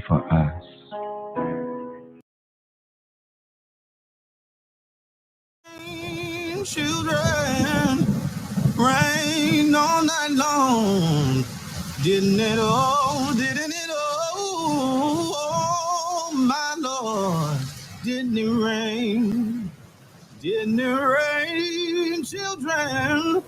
for us. Children, rain all night long. Didn't it all, didn't it all, oh my Lord, didn't it rain? Didn't it rain, children?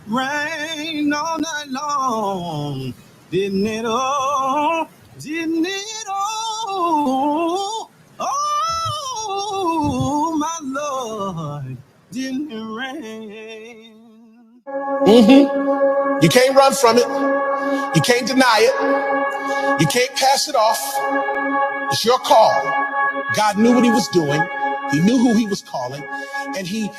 Rain all night long. Didn't it all? Didn't it all? Oh, my Lord, didn't it rain? You can't run from it. You can't deny it. You can't pass it off. It's your call. God knew what he was doing. He knew who he was calling, and he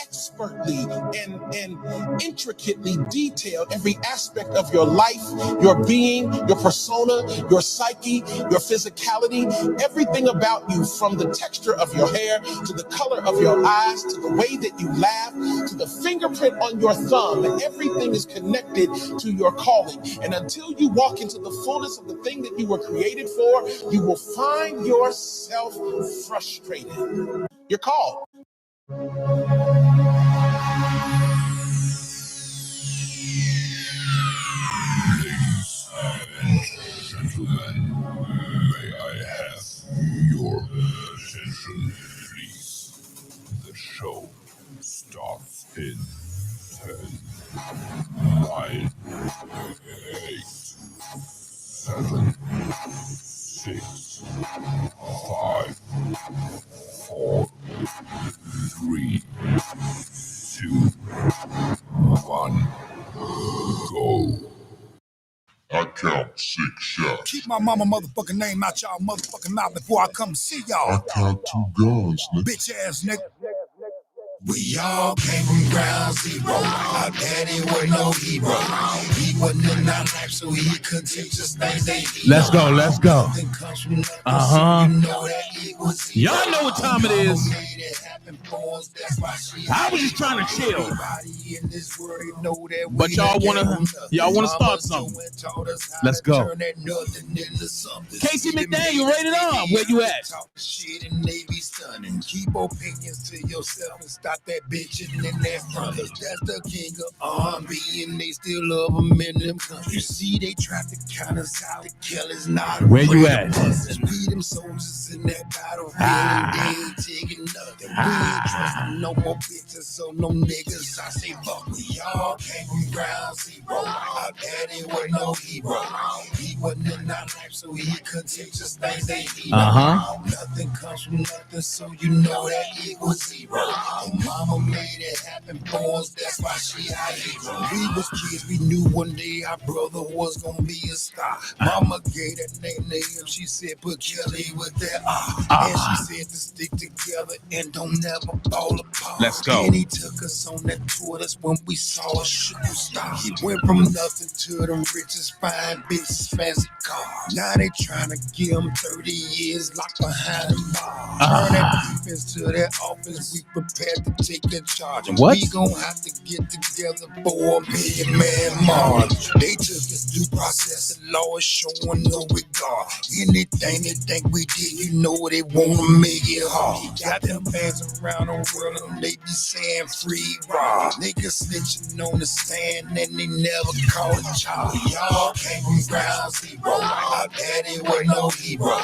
expertly and intricately detailed every aspect of your life, your being, your persona, your psyche, your physicality, everything about you, from the texture of your hair to the color of your eyes to the way that you laugh to the fingerprint on your thumb. Everything is connected to your calling. And until you walk into the fullness of the thing that you were created for, you will find yourself frustrated. You're called. Gentlemen, may I have your attention, please? The show starts in 10, 9, 8, 7, 6, 5, 4, 3, 2, 1, go. I count 6 shots. Keep my mama motherfucking name out y'all motherfucking mouth before I come see y'all. I count 2 guns, nigga. Bitch ass nigga. We all came from ground zero. Our daddy was no hero. He wasn't in our life, so he couldn't teach us things they need. Let's go. Y'all know what time it is. I was just trying to chill, but y'all wanna start something. Let's go. Casey McDaniel, rated R. Where you at? Keep opinions to yourself and stop that bitching in their front. That's the king of R&B, and they still love him in them countries. You see, they try to count us out. The killer's not. Where you at? We them soldiers in that battlefield, and they ain't taking nothing. We ain't trusting no more bitches, so no niggas. I say fuck, we all came from ground zero. Our daddy was no hero. He wasn't in our life, so he couldn't teach us things they need. Nothing comes from nothing, so you know that equals zero. And mama made it happen for us, that's why she our hero. We was kids, we knew one day our brother was gonna be a star. Mama gave that name to him, she said put Kelly with that and she said to stick together and don't never fall apart. Let's go. And he took us on that tour, that's when we saw a shooting star. He went from nothing to the richest, fine bitches, fancy cars. Now they trying to give him 30 years locked behind the bars. Turn that defense to that offense, we prepared to take that charge. And we gon' have to get together for a million-man march. They took us due process, the law is showing no regard. Anything they think we did, you know they wanna make it hard. Got them fans around the world and they be saying free raw. Niggas snitching on the stand and they never call a charge. Y'all came from ground zero. Our daddy was no hero.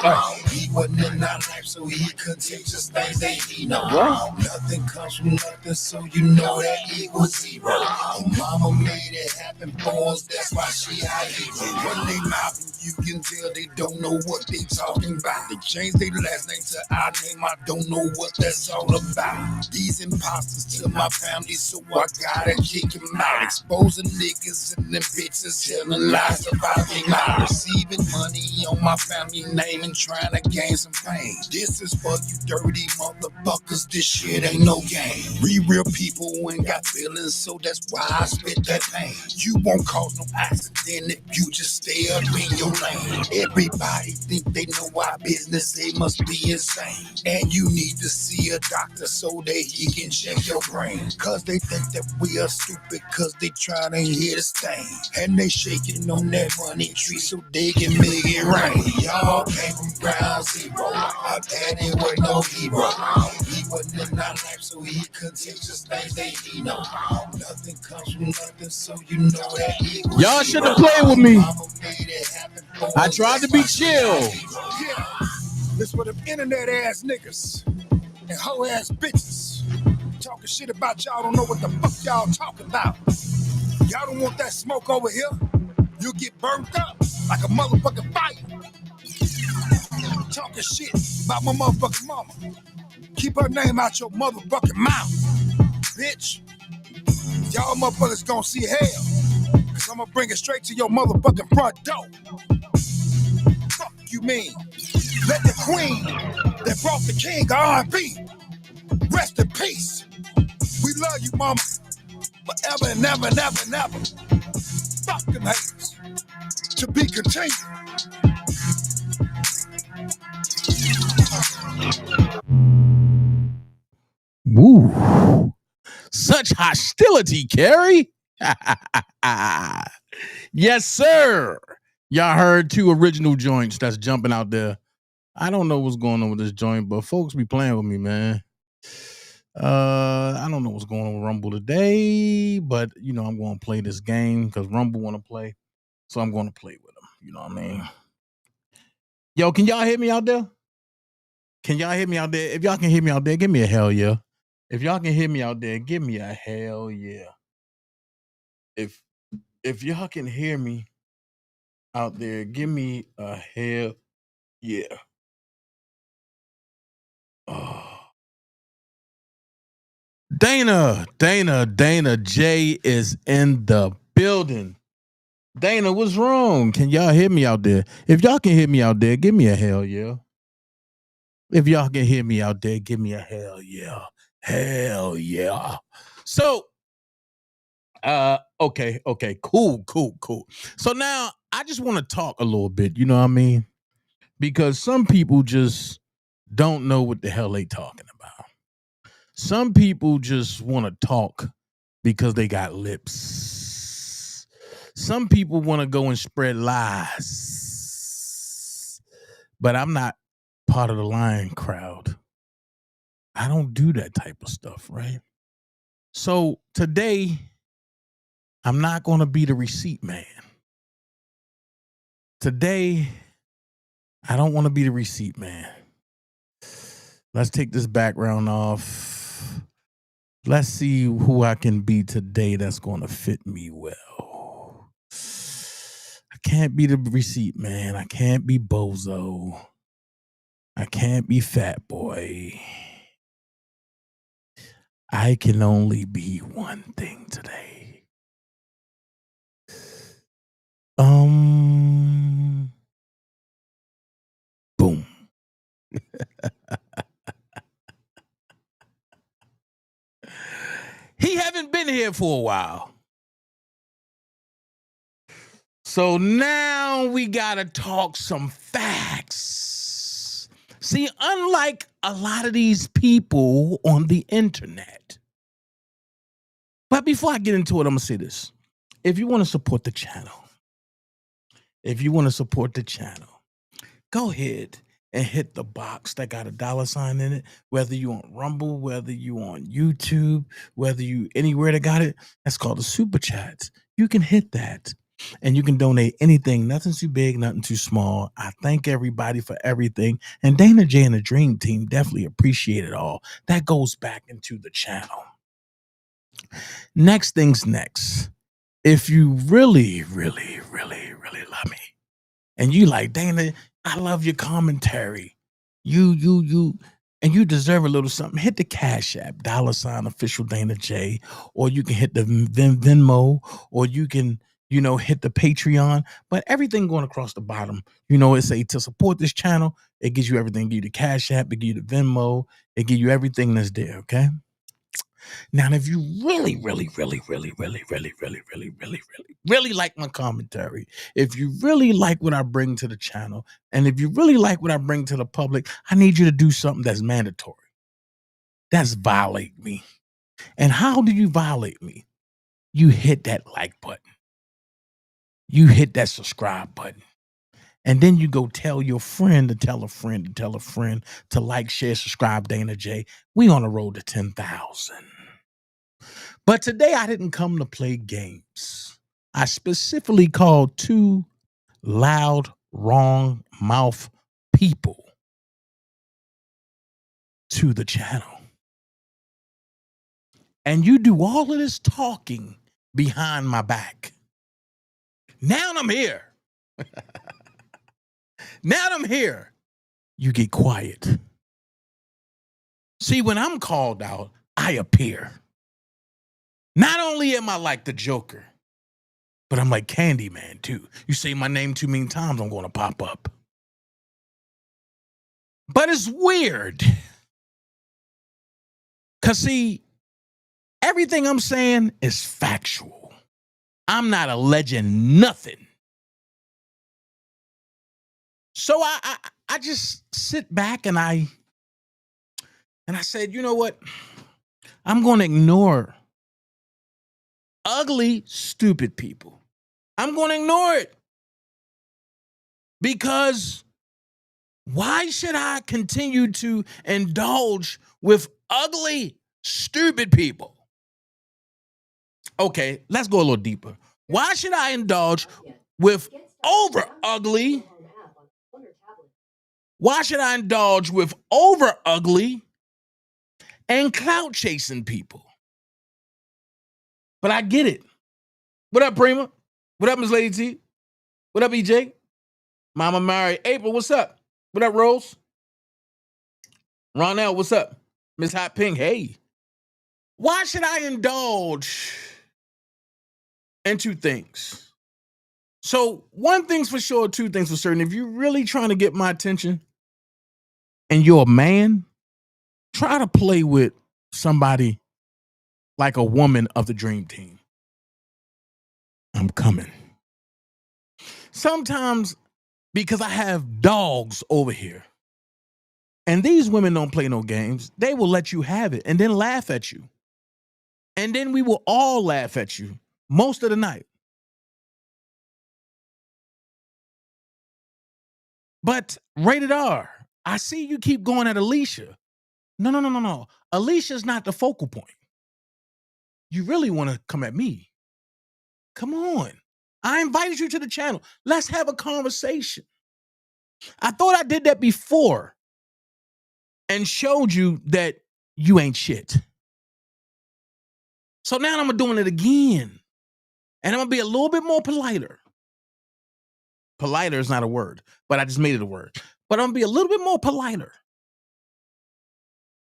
He wasn't in our life, so he couldn't teach us things they need. Nothing comes from nothing, so you know that equals zero. And mama made it happen for us, that's why she our hero. When they mouth and you can tell they don't know what they talking about. They changed their last name to our name, I don't know what that's all about. These imposters to my family, so I gotta kick them out. Exposing niggas and them bitches telling lies about their life. Receiving money on my family name and trying to gain some fame. This is for you dirty motherfuckers. This shit ain't no game. We real people who ain't got feelings, so that's why I spit that pain. You won't cause no accident if you just stay up in your lane. Everybody think they know our business, they must be insane. And you need to see a doctor so that he can check your brain. Cause they think that we are stupid, cause they try to hit a stain. And they shaking on that money tree so they can make it rain. Y'all came from ground zero. Our daddy was no hero. He wasn't in our life, so he couldn't teach us things that he know. Nothing comes from nothing, so you know that he was. Y'all should have played with me. I tried to be chill. Yeah, this for them internet ass niggas and hoe ass bitches talking shit about y'all. Don't know what the fuck y'all talking about. Y'all don't want that smoke over here. You'll get burnt up like a motherfucking fire. Talking shit about my motherfucking mama. Keep her name out your motherfucking mouth, bitch. Y'all motherfuckers gonna see hell, cause I'm gonna bring it straight to your motherfucking front door. Fuck you mean? Let the queen that brought the king of R&B rest in peace. We love you, mama, forever and never, never, never. Fuck them haters. To be continued. Woo. Such hostility, Carrie. Yes, sir. Y'all heard 2 original joints that's jumping out there. I don't know what's going on with this joint, but folks be playing with me, man. I don't know what's going on with Rumble today, but you know I'm going to play this game because Rumble want to play, so I'm going to play with them. You know what I mean? Yo, can y'all hear me out there? Can y'all hear me out there? If y'all can hear me out there, give me a hell yeah. If y'all can hear me out there, give me a hell yeah. If y'all can hear me out there, give me a hell yeah. Oh. Dana J is in the building. Dana, what's wrong? Can y'all hear me out there? If y'all can hear me out there, give me a hell yeah. If y'all can hear me out there, give me a hell yeah. Hell yeah. So, okay, cool. So now I just want to talk a little bit, you know what I mean? Because some people just don't know what the hell they talking about. Some people just want to talk because they got lips. Some people want to go and spread lies. But I'm not part of the lying crowd. I don't do that type of stuff, right? So today, I'm not going to be the receipt man. Today, I don't want to be the receipt man. Let's take this background off. Let's see who I can be today that's going to fit me well. I can't be the receipt man. I can't be bozo. I can't be fat boy. I can only be one thing today. Boom. He haven't been here for a while. So now we got to talk some facts. See, unlike a lot of these people on the internet. But before I get into it, I'm going to say this. If you want to support the channel, go ahead and hit the box that got a $sign in it, whether you on Rumble, whether you on YouTube, whether you anywhere that got it. That's called the Super Chats. You can hit that. And you can donate anything, nothing too big, nothing too small. I thank everybody for everything. And Dana J and the Dream Team definitely appreciate it all. That goes back into the channel. Next thing's next. If you really, really, really, really love me, and you like, Dana, I love your commentary. You deserve a little something. Hit the Cash App, $official Dana J, or you can hit the Venmo, or you can hit the Patreon, but everything going across the bottom, it say to support this channel, it gives you everything. It gives you the Cash App, it gives you the Venmo, it gives you everything that's there, okay? Now, if you really, really, really, really, really, really, really, really, really, really, really like my commentary, if you really like what I bring to the channel, and if you really like what I bring to the public, I need you to do something that's mandatory. That's violate me. And how do you violate me? You hit that like button. You hit that subscribe button. And then you go tell your friend to tell a friend to tell a friend to like, share, subscribe, Dana J. We on the road to 10,000. But today I didn't come to play games. I specifically called 2 loud, wrong mouth people to the channel. And you do all of this talking behind my back. Now I'm here. Now I'm here. You get quiet. See, when I'm called out, I appear. Not only am I like the Joker, but I'm like Candyman too. You say my name too many times, I'm going to pop up. But it's weird. Because see, everything I'm saying is factual. I'm not alleging nothing. So I just sit back and I said, you know what? I'm going to ignore ugly, stupid people. I'm going to ignore it. Because why should I continue to indulge with ugly, stupid people? Okay, let's go a little deeper. Why should I indulge with over ugly? Why should I indulge with over ugly and clout chasing people? But I get it. What up, Prima? What up, Miss Lady T? What up, EJ? Mama Mary. April, what's up? What up, Rose? Ronell, what's up? Miss Hot Pink, hey. Why should I indulge in 2 things? So 1 thing's for sure, 2 things for certain. If you're really trying to get my attention and you're a man, try to play with somebody like a woman of the dream team. I'm coming. Sometimes because I have dogs over here. And these women don't play no games. They will let you have it and then laugh at you. And then we will all laugh at you most of the night. But rated R, I see you keep going at Alicia. No. Alicia's not the focal point. You really want to come at me. Come on. I invited you to the channel. Let's have a conversation. I thought I did that before and showed you that you ain't shit. So now I'm doing it again. And I'm going to be a little bit more politer. Politer is not a word, but I just made it a word. But I'm going to be a little bit more politer.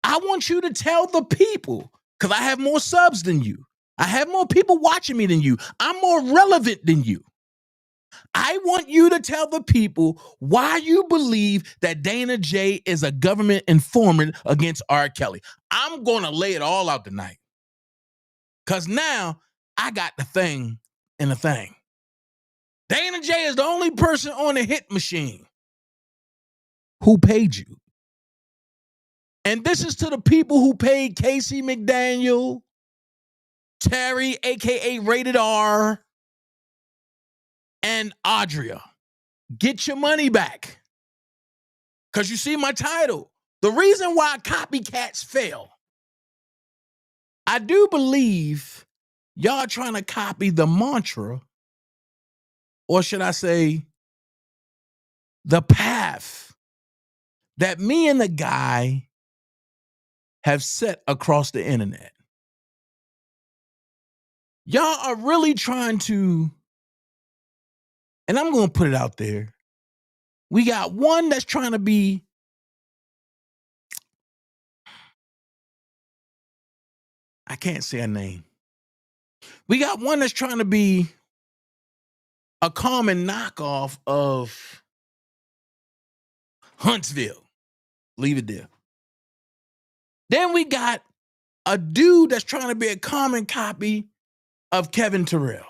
I want you to tell the people, because I have more subs than you. I have more people watching me than you. I'm more relevant than you. I want you to tell the people why you believe that Dana J is a government informant against R.Kelly. I'm going to lay it all out tonight. Because now I got the thing in the thing. Dana J is the only person on the hit machine who paid you. And this is to the people who paid Casey McDaniel, Terry, a.k.a. Rated R, and Audria. Get your money back. Because you see my title. The reason why copycats fail. I do believe y'all trying to copy the mantra, or should I say, the path that me and the guy have set across the internet. Y'all are really trying to, and I'm going to put it out there. We got one that's trying to be, I can't say a name. We got one that's trying to be a common knockoff of Huntsville. Leave it there. Then we got a dude that's trying to be a common copy of Kevin Terrell.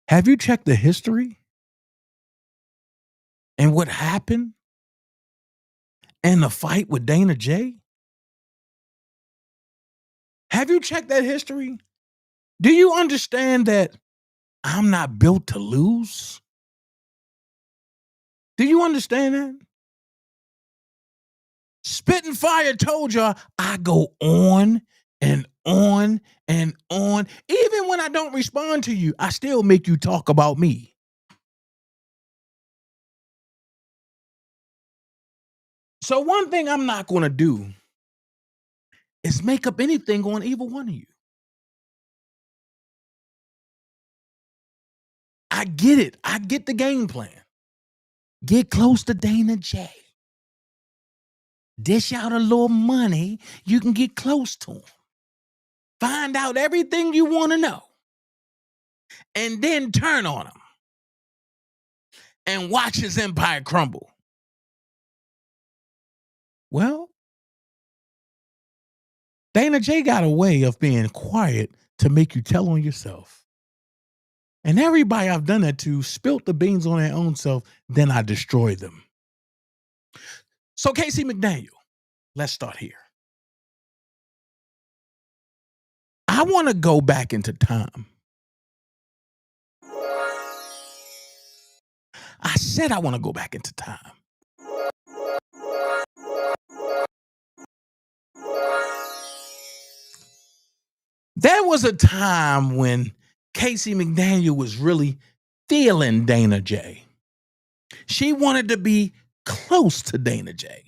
Have you checked the history and what happened in the fight with Dana J? Have you checked that history? Do you understand that I'm not built to lose? Do you understand that? Spit and Fire told y'all I go on and on and on. Even when I don't respond to you, I still make you talk about me. So one thing I'm not going to do is make up anything on either one of you. I get it. I get the game plan. Get close to Dana J. Dish out a little money. You can get close to him. Find out everything you want to know. And then turn on him. And watch his empire crumble. Well, Dana J got a way of being quiet to make you tell on yourself. And everybody I've done that to spilt the beans on their own self, then I destroy them. So Casey McDaniel, let's start here. I want to go back into time. I said I want to go back into time. There was a time when Casey McDaniel was really feeling Dana J. She wanted to be close to Dana J.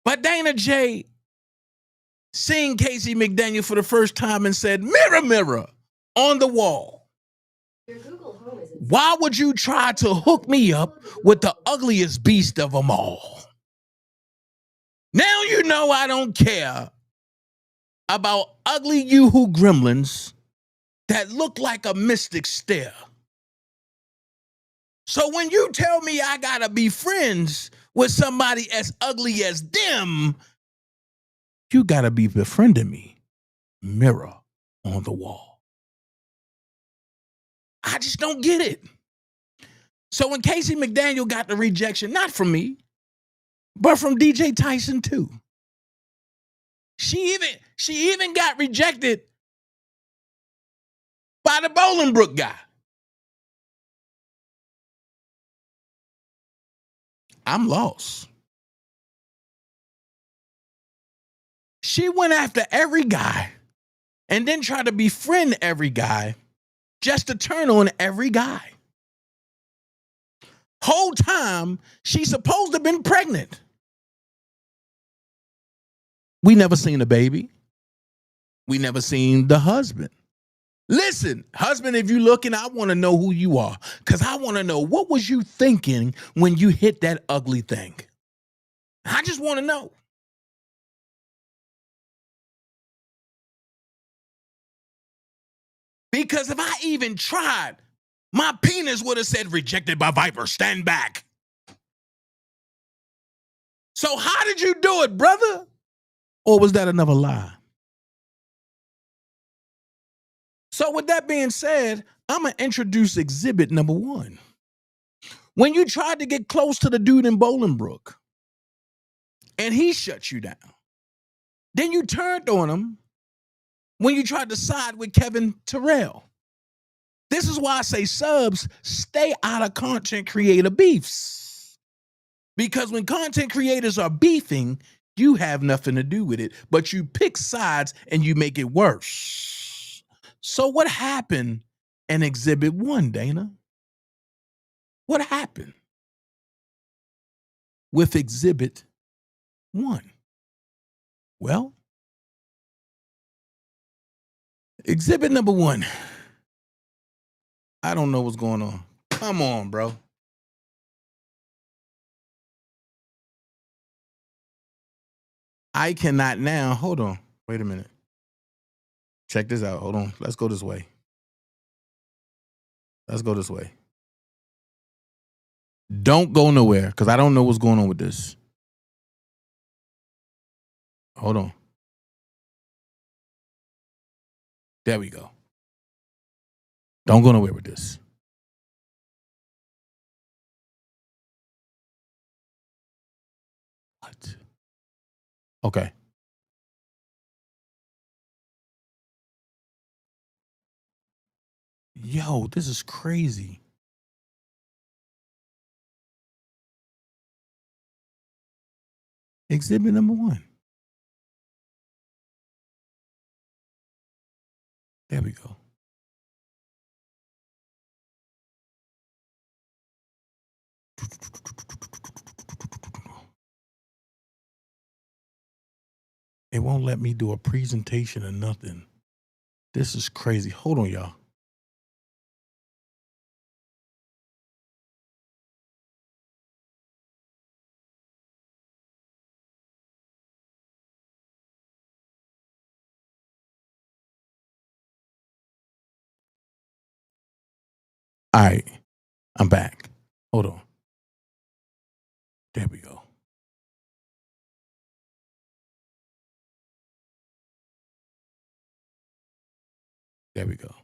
But Dana J seen Casey McDaniel for the first time and said, "Mirror, mirror on the wall, why would you try to hook me up with the ugliest beast of them all? Now you know I don't care about ugly yoo-hoo gremlins that look like a mystic stare. So when you tell me I gotta be friends with somebody as ugly as them, you gotta be befriending me. Mirror on the wall." I just don't get it. So when Casey McDaniel got the rejection, not from me, but from DJ Tyson too. She even got rejected by the Bolingbrook guy. I'm lost. She went after every guy and then tried to befriend every guy just to turn on every guy. Whole time, she's supposed to have been pregnant. We never seen a baby. We never seen the husband. Listen, husband, if you looking, I want to know who you are. Because I want to know, what was you thinking when you hit that ugly thing? I just want to know. Because if I even tried, my penis would have said, "Rejected by Viper, stand back." So how did you do it, brother? Or was that another lie? So with that being said, I'm going to introduce exhibit number 1. When you tried to get close to the dude in Bolingbrook and he shut you down, then you turned on him when you tried to side with Kevin Terrell. This is why I say, subs, stay out of content creator beefs. Because when content creators are beefing, you have nothing to do with it, but you pick sides and you make it worse. So what happened in exhibit 1, Dana? What happened with exhibit 1? Well, exhibit number 1. I don't know what's going on. Come on, bro. I cannot now. Hold on. Wait a minute. Check this out. Hold on. Let's go this way. Let's go this way. Don't go nowhere because I don't know what's going on with this. Hold on. There we go. Don't go nowhere with this. What? Okay. Yo, this is crazy. Exhibit number 1. There we go. It won't let me do a presentation or nothing. This is crazy. Hold on, y'all. All right. I'm back. Hold on. There we go. There we go.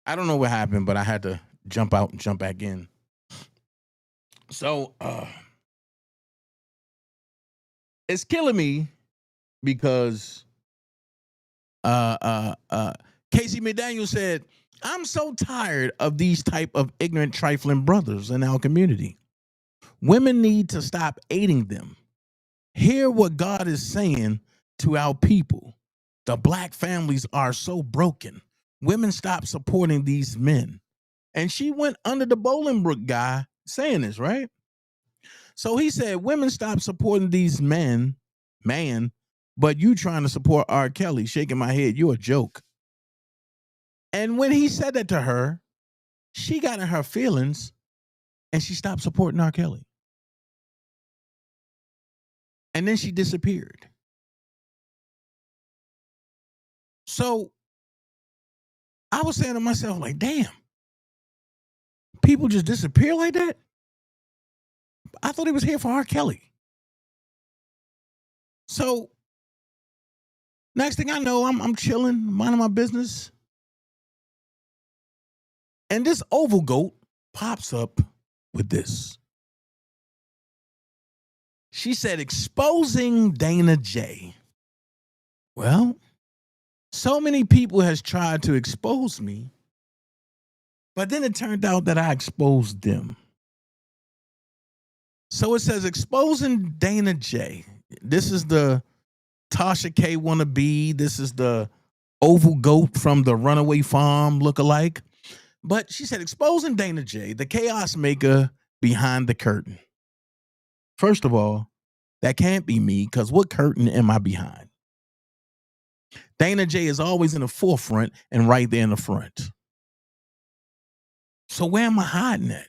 I don't know what happened, but I had to jump out and jump back in. So it's killing me because Casey McDaniel said, I'm so tired of these type of ignorant, trifling brothers in our community. Women need to stop aiding them. Hear what God is saying to our people. The black families are so broken. Women stop supporting these men. And she went under the Bolingbrook guy saying this, right? So he said, women stop supporting these men, but you trying to support R.Kelly, shaking my head, you're a joke. And when he said that to her, she got in her feelings and she stopped supporting R.Kelly. And then she disappeared. So I was saying to myself, like, damn, people just disappear like that? I thought he was here for R.Kelly. So next thing I know, I'm chilling, minding my business. And this oval goat pops up with this. She said, exposing Dana J. Well, so many people has tried to expose me, but then it turned out that I exposed them. So it says exposing Dana J. This is the Tasha K wannabe. This is the oval goat from the Runaway Farm lookalike. But she said exposing Dana J, the chaos maker behind the curtain. First of all, that can't be me because what curtain am I behind? Dana J is always in the forefront and right there in the front. So where am I hiding at?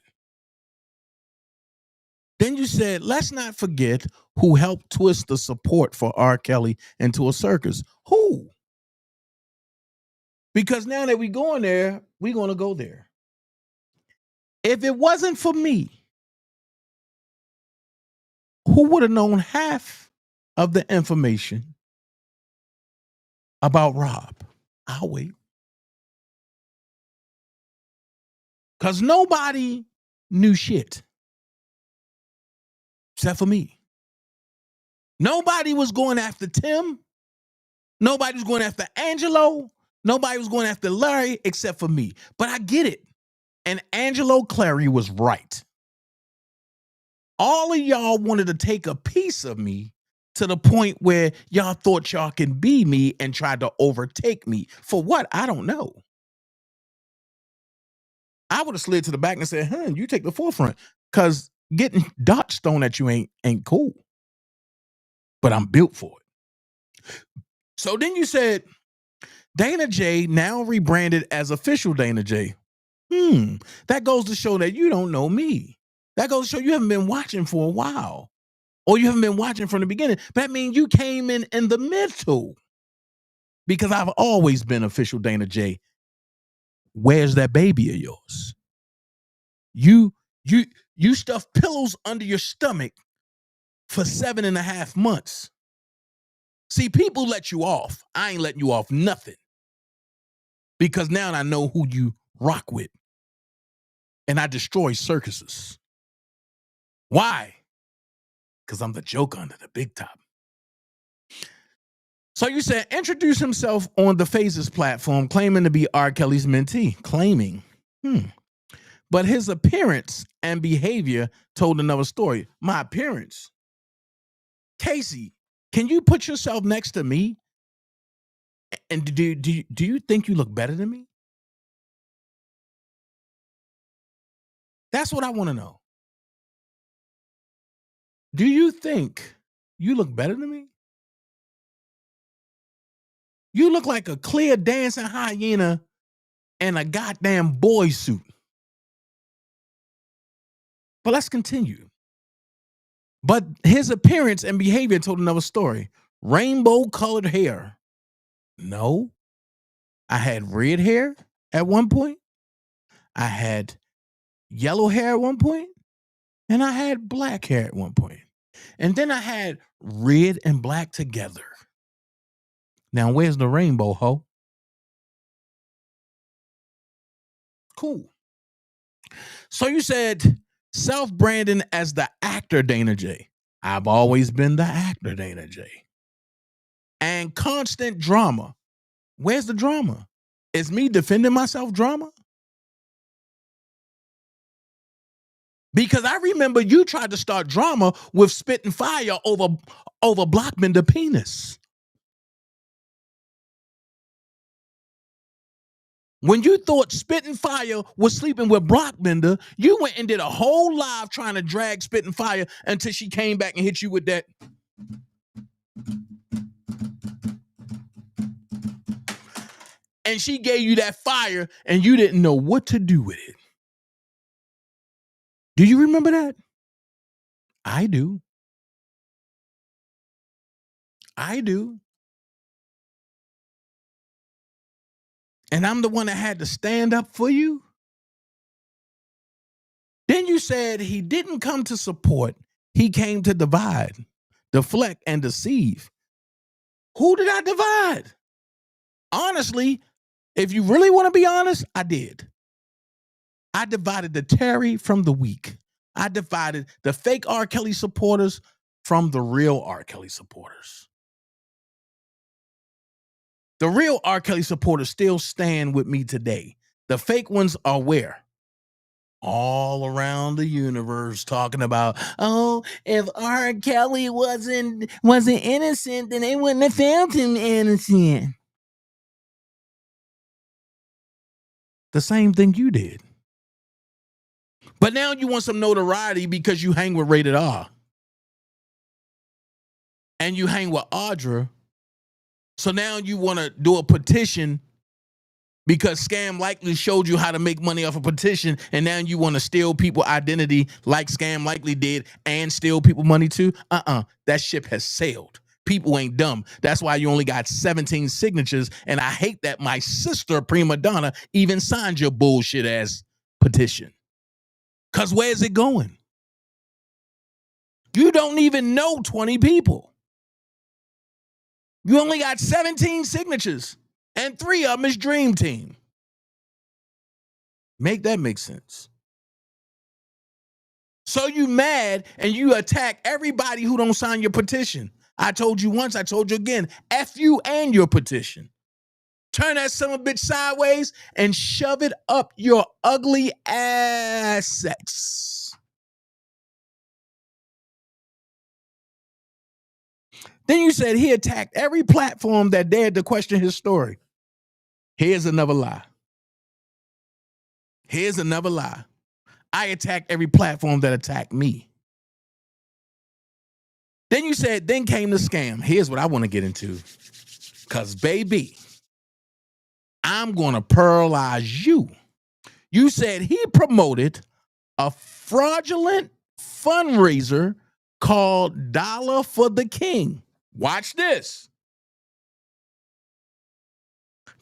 Then you said, let's not forget who helped twist the support for R. Kelly into a circus. Who? Because now that we're going there, we're going to go there. If it wasn't for me, who would have known half of the information about Rob? I'll wait. Because nobody knew shit except for me. Nobody was going after Tim. Nobody was going after Angelo. Nobody was going after Larry except for me. But I get it. And Angelo Clary was right. All of y'all wanted to take a piece of me to the point where y'all thought y'all can be me and tried to overtake me. For what? I don't know. I would have slid to the back and said, you take the forefront. Because getting dots thrown at you ain't cool. But I'm built for it. So then you said, Dana J now rebranded as official Dana J. That goes to show that you don't know me. That goes to show you haven't been watching for a while. Or you haven't been watching from the beginning. That means you came in the middle. because I've always been official Dana J. Where's that baby of yours? You stuff pillows under your stomach for 7.5 months. See, people let you off. I ain't letting you off nothing. Because now I know who you rock with. And I destroy circuses. Why? Because I'm the joke under the big top. So you said, introduce himself on the Phases platform, claiming to be R.Kelly's mentee. Claiming. But his appearance and behavior told another story. My appearance. Kaci, can you put yourself next to me? And do you think you look better than me? That's what I want to know. Do you think you look better than me? You look like a clear dancing hyena in a goddamn boy suit. But let's continue. But his appearance and behavior told another story. Rainbow colored hair. No. I had red hair at one point. I had yellow hair at one point. And I had black hair at one point. And then I had red and black together. Now, where's the rainbow, ho? Cool. So you said self-branding as the actor Dana J. I've always been the actor Dana J. And constant drama. Where's the drama? Is me defending myself drama? Because I remember you tried to start drama with spitting fire over Blockbender penis. When you thought Spitting Fire was sleeping with Blockbender, you went and did a whole live trying to drag Spitting Fire until she came back and hit you with that. And she gave you that fire and you didn't know what to do with it. Do you remember that? I do. I do. And I'm the one that had to stand up for you. Then you said he didn't come to support. He came to divide, deflect, and deceive. Who did I divide? Honestly, if you really want to be honest, I did. I divided the Terry from the weak. I divided the fake R. Kelly supporters from the real R. Kelly supporters. The real R. Kelly supporters still stand with me today. The fake ones are where? All around the universe talking about, oh, if R. Kelly wasn't innocent, then they wouldn't have found him innocent. The same thing you did. But now you want some notoriety because you hang with Rated R. And you hang with Audra. So now you want to do a petition because Scam Likely showed you how to make money off a petition, and now you want to steal people's identity like Scam Likely did and steal people money too? That ship has sailed. People ain't dumb. That's why you only got 17 signatures, and I hate that my sister, Prima Donna, even signed your bullshit ass petition. Because where's it going? You don't even know 20 people. You only got 17 signatures, and 3 of them is Dream Team. Make that make sense. So you mad and you attack everybody who don't sign your petition. I told you once, I told you again, F you and your petition. Turn that son of a bitch sideways and shove it up your ugly assets. Then you said he attacked every platform that dared to question his story. Here's another lie. Here's another lie. I attacked every platform that attacked me. Then you said, then came the scam. Here's what I want to get into. Because, baby, I'm going to pearlize you. You said he promoted a fraudulent fundraiser called Dollar for the King. Watch this.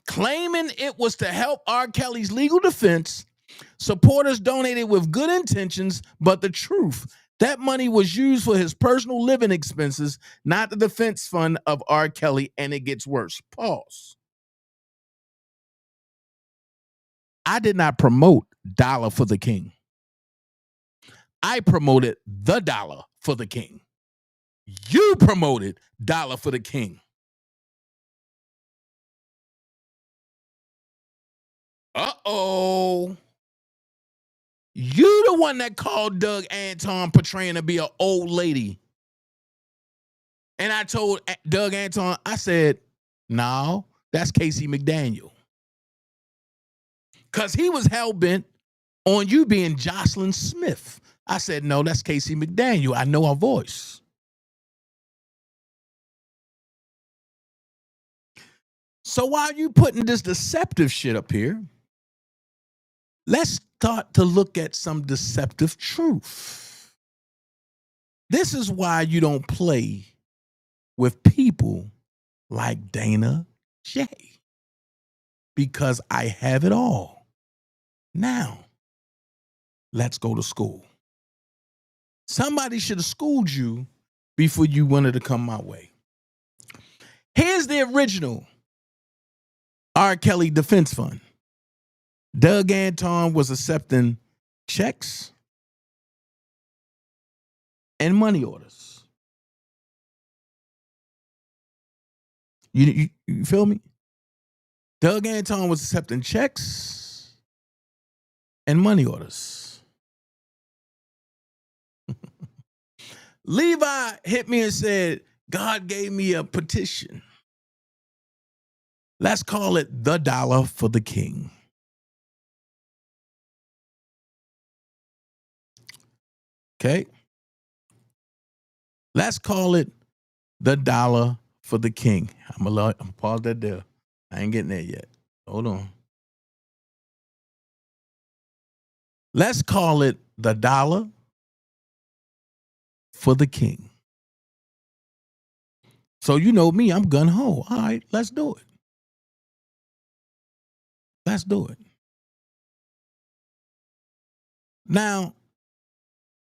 claiming it was to help R. Kelly's legal defense. Supporters donated with good intentions, but the truth, that money was used for his personal living expenses, not the defense fund of R. Kelly, and it gets worse. Pause. I did not promote Dollar for the King. I promoted the Dollar for the King. You promoted Dollar for the King. Uh-oh. You the one that called Doug Anton portraying to be an old lady. And I told Doug Anton, I said, no, that's Casey McDaniel. Because he was hell-bent on you being Jocelyn Smith. I said, no, that's Casey McDaniel. I know her voice. So while you putting this deceptive shit up here, let's start to look at some deceptive truth. This is why you don't play with people like Dana J. Because I have it all. Now, let's go to school. Somebody should have schooled you before you wanted to come my way. Here's the original R. Kelly Defense Fund. Doug Anton was accepting checks and money orders. You feel me? Doug Anton was accepting checks and money orders. Levi hit me and said, God gave me a petition. Let's call it the Dollar for the King. Okay? Let's call it the Dollar for the King. I'm gonna pause that there. I ain't getting there yet. Hold on. Let's call it the Dollar for the King. So you know me, I'm gun-ho. All right, let's do it. Let's do it. Now,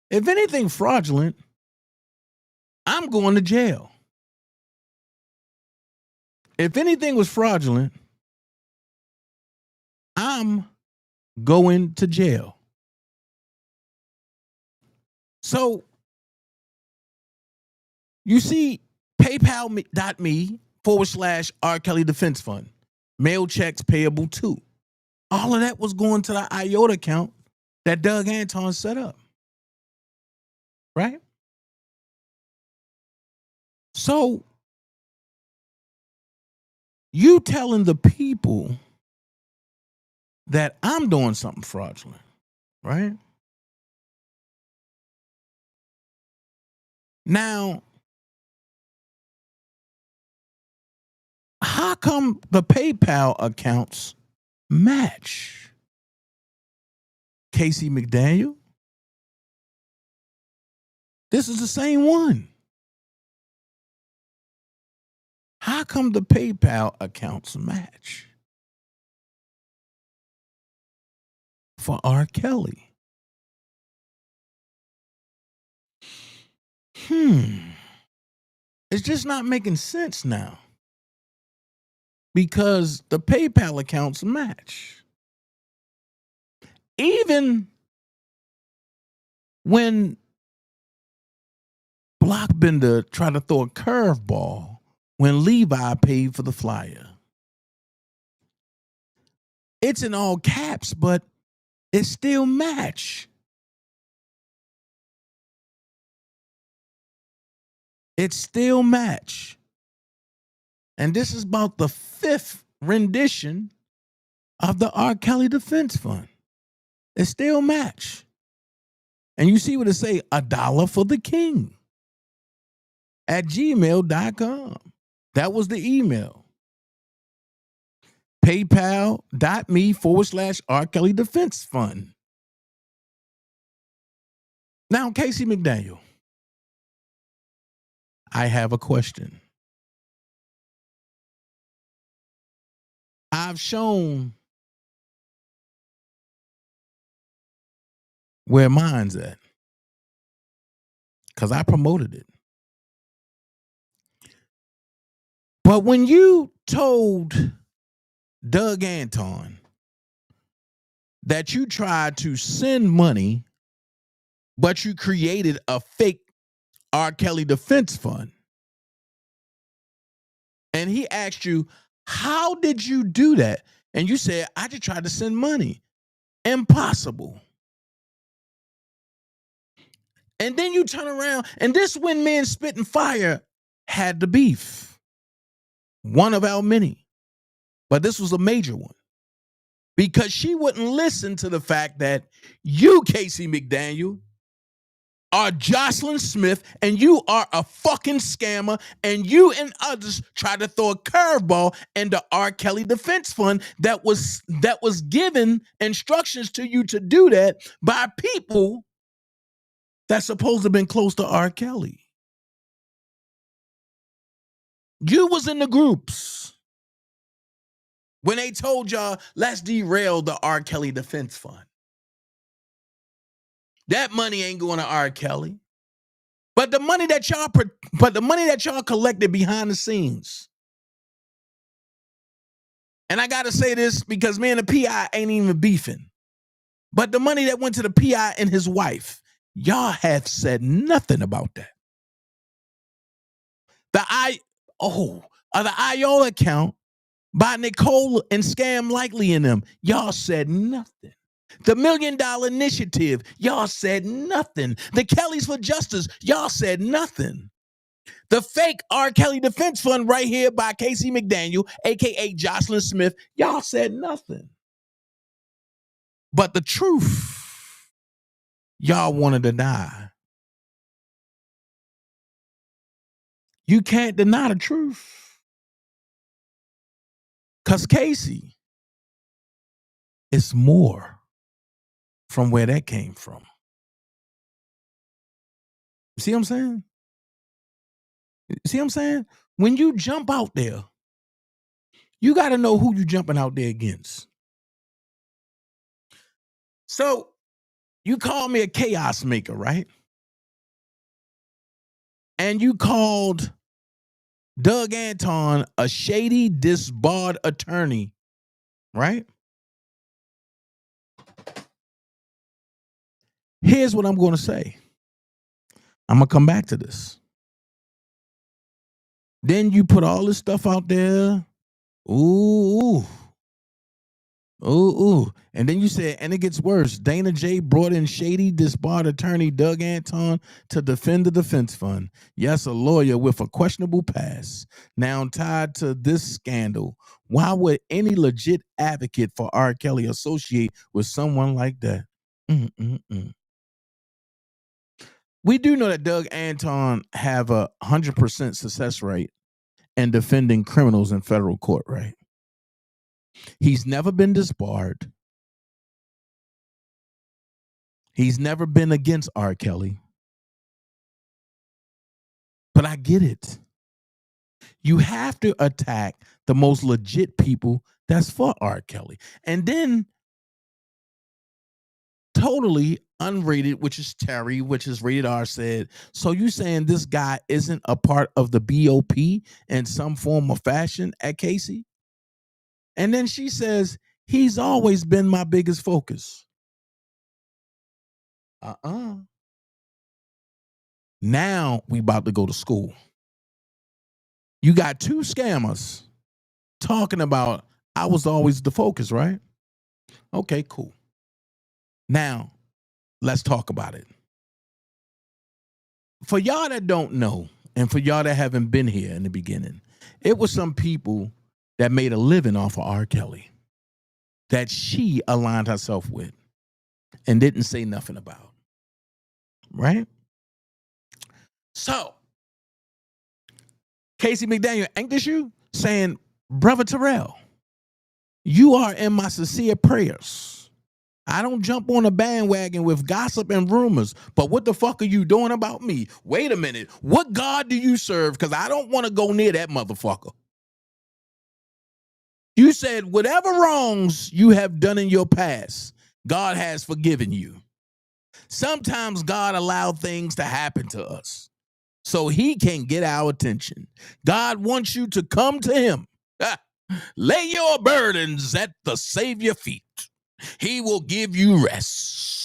if anything fraudulent, I'm going to jail. If anything was fraudulent, I'm going to jail. So, you see, PayPal.me/R. Kelly Defense Fund. Mail checks payable to. All of that was going to the IOTA account that Doug Anton set up. Right? So, you telling the people that I'm doing something fraudulent, right? Now, how come the PayPal accounts match? Casey McDaniel? This is the same one. How come the PayPal accounts match? For R. Kelly. It's just not making sense now. Because the PayPal accounts match. Even when Blockbender tried to throw a curveball when Levi paid for the flyer. It's in all caps, but it still match. It still match. And this is about the 5th rendition of the R. Kelly Defense Fund. It still match. And you see what it say, $1 for the King at gmail.com. That was the email. PayPal.me/R. Kelly Defense Fund. Now, Casey McDaniel, I have a question. I've shown where mine's at because I promoted it. But when you told Doug Anton that you tried to send money, but you created a fake R.Kelly defense fund, and he asked you, how did you do that? And you said, I just tried to send money. Impossible. And then you turn around, and this when men spit and fire had the beef. One of our many. But this was a major one. Because she wouldn't listen to the fact that you, Casey McDaniel, are Jocelyn Smith, and you are a fucking scammer, and you and others tried to throw a curveball in the R. Kelly Defense Fund that was given instructions to you to do that by people that's supposed to have been close to R. Kelly. You was in the groups when they told y'all, let's derail the R. Kelly Defense Fund. That money ain't going to R. Kelly. But the money that y'all collected behind the scenes. And I gotta say this because me and the PI ain't even beefing. But the money that went to the PI and his wife, y'all have said nothing about that. The IOLA account by Nicole and Scam Likely in them, y'all said nothing. The $1 Million Initiative, y'all said nothing. The Kellys for Justice, y'all said nothing. The fake R. Kelly Defense Fund right here by Casey McDaniel, a.k.a. Jocelyn Smith, y'all said nothing. But the truth, y'all want to deny. You can't deny the truth. Because Kaci is more from where that came from. See what I'm saying? See what I'm saying? When you jump out there, you got to know who you jumping out there against. So you call me a chaos maker, right? And you called Doug Anton a shady, disbarred attorney, right? Here's what I'm going to say. I'm going to come back to this. Then you put all this stuff out there. Ooh. And then you said, and it gets worse. Dana J brought in shady, disbarred attorney Doug Anton to defend the defense fund. Yes, a lawyer with a questionable past. Now tied to this scandal. Why would any legit advocate for R. Kelly associate with someone like that? We do know that Doug Anton have a 100% success rate in defending criminals in federal court, right? He's never been disbarred. He's never been against R. Kelly. But I get it. You have to attack the most legit people that's for R. Kelly. And then totally unrated, which is Terry, which is rated R, said, so you saying this guy isn't a part of the BOP in some form or fashion at Kaci? And then she says, he's always been my biggest focus. Now we about to go to school. You got two scammers talking about I was always the focus, right? Okay, cool. Now, let's talk about it. For y'all that don't know, and for y'all that haven't been here in the beginning, it was some people that made a living off of R. Kelly that she aligned herself with and didn't say nothing about. Right? So, Casey McDaniel, ain't this you? Saying, Brother Terrell, you are in my sincere prayers. I don't jump on a bandwagon with gossip and rumors, but what the fuck are you doing about me? Wait a minute. What God do you serve? Because I don't want to go near that motherfucker. You said whatever wrongs you have done in your past, God has forgiven you. Sometimes God allowed things to happen to us so he can get our attention. God wants you to come to him. Lay your burdens at the Savior's feet. He will give you rest.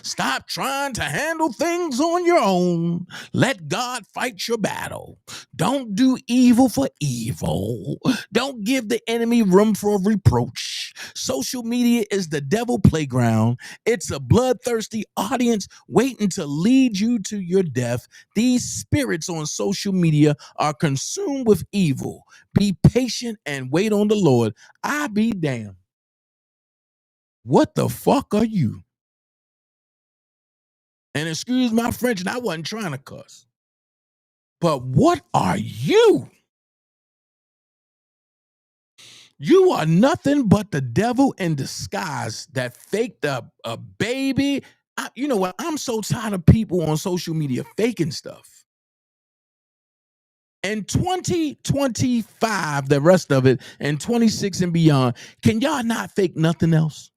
Stop trying to handle things on your own. Let God fight your battle. Don't do evil for evil. Don't give the enemy room for reproach. Social media is the devil playground. It's a bloodthirsty audience waiting to lead you to your death. These spirits on social media are consumed with evil. Be patient and wait on the Lord. I be damned. What the fuck are you? And excuse my French, and I wasn't trying to cuss. But what are you? You are nothing but the devil in disguise that faked a baby. You know what? I'm so tired of people on social media faking stuff. In 2025, the rest of it, and 26 and beyond, can y'all not fake nothing else?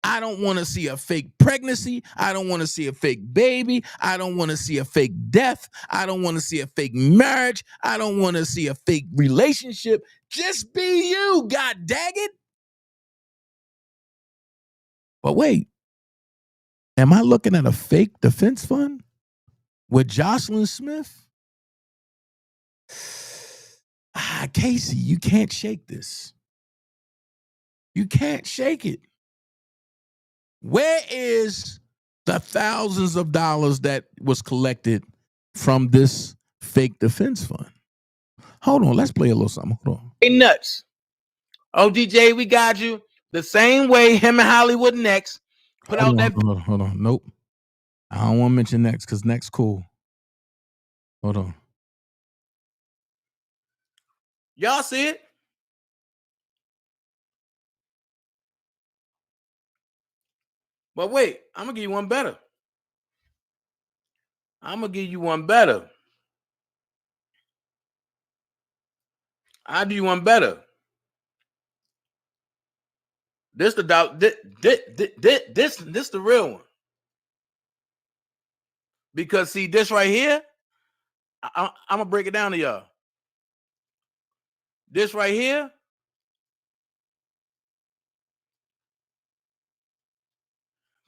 I don't want to see a fake pregnancy. I don't want to see a fake baby. I don't want to see a fake death. I don't want to see a fake marriage. I don't want to see a fake relationship. Just be you, god dang it. But wait, am I looking at a fake defense fund with Jocelyn Smith? Kaci, you can't shake this. You can't shake it. Where is the thousands of dollars that was collected from this fake defense fund? Hold on, let's play a little something. Hold on. Hey, nuts. ODJ, we got you. The same way him and Hollywood Next put out that. Hold on. Nope. I don't want to mention Next because Next cool. Hold on. Y'all see it? But wait, I'm going to give you one better. I'll do you one better. This the doubt. This the real one. Because see, this right here, I'm gonna break it down to y'all. This right here,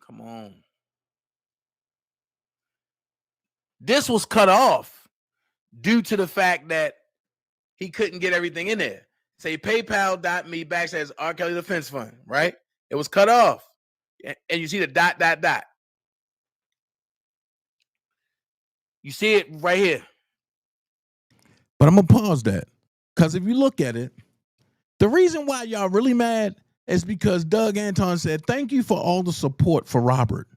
come on. This was cut off due to the fact that he couldn't get everything in there. Say PayPal.me/ R.Kelly Defense Fund, right? It was cut off. And you see the dot. You see it right here. But I'm going to pause that. Because if you look at it, the reason why y'all really mad is because Doug Anton said, thank you for all the support for Robert.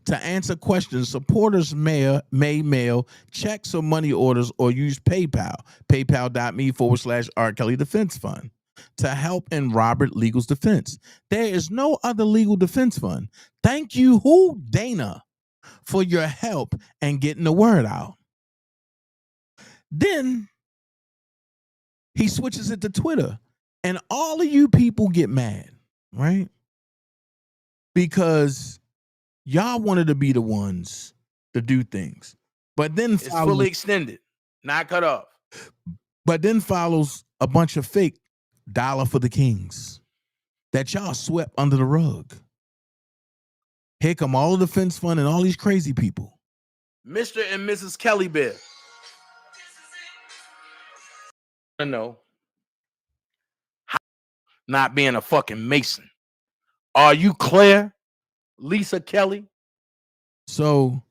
To answer questions, supporters may mail checks or money orders or use PayPal, paypal.me/R.Kelly Defense Fund to help in Robert Legal's defense. There is no other legal defense fund. Thank you, Dana, for your help and getting the word out. Then he switches it to Twitter, and all of you people get mad, right? Because y'all wanted to be the ones to do things. But then it's fully extended, not cut off. But then follows a bunch of fake dollar for the kings that y'all swept under the rug. Here come all the defense fund and all these crazy people. Mr. and Mrs. Kelly Bear. I know. Not being a fucking Mason. Are you clear, Lisa Kelly? So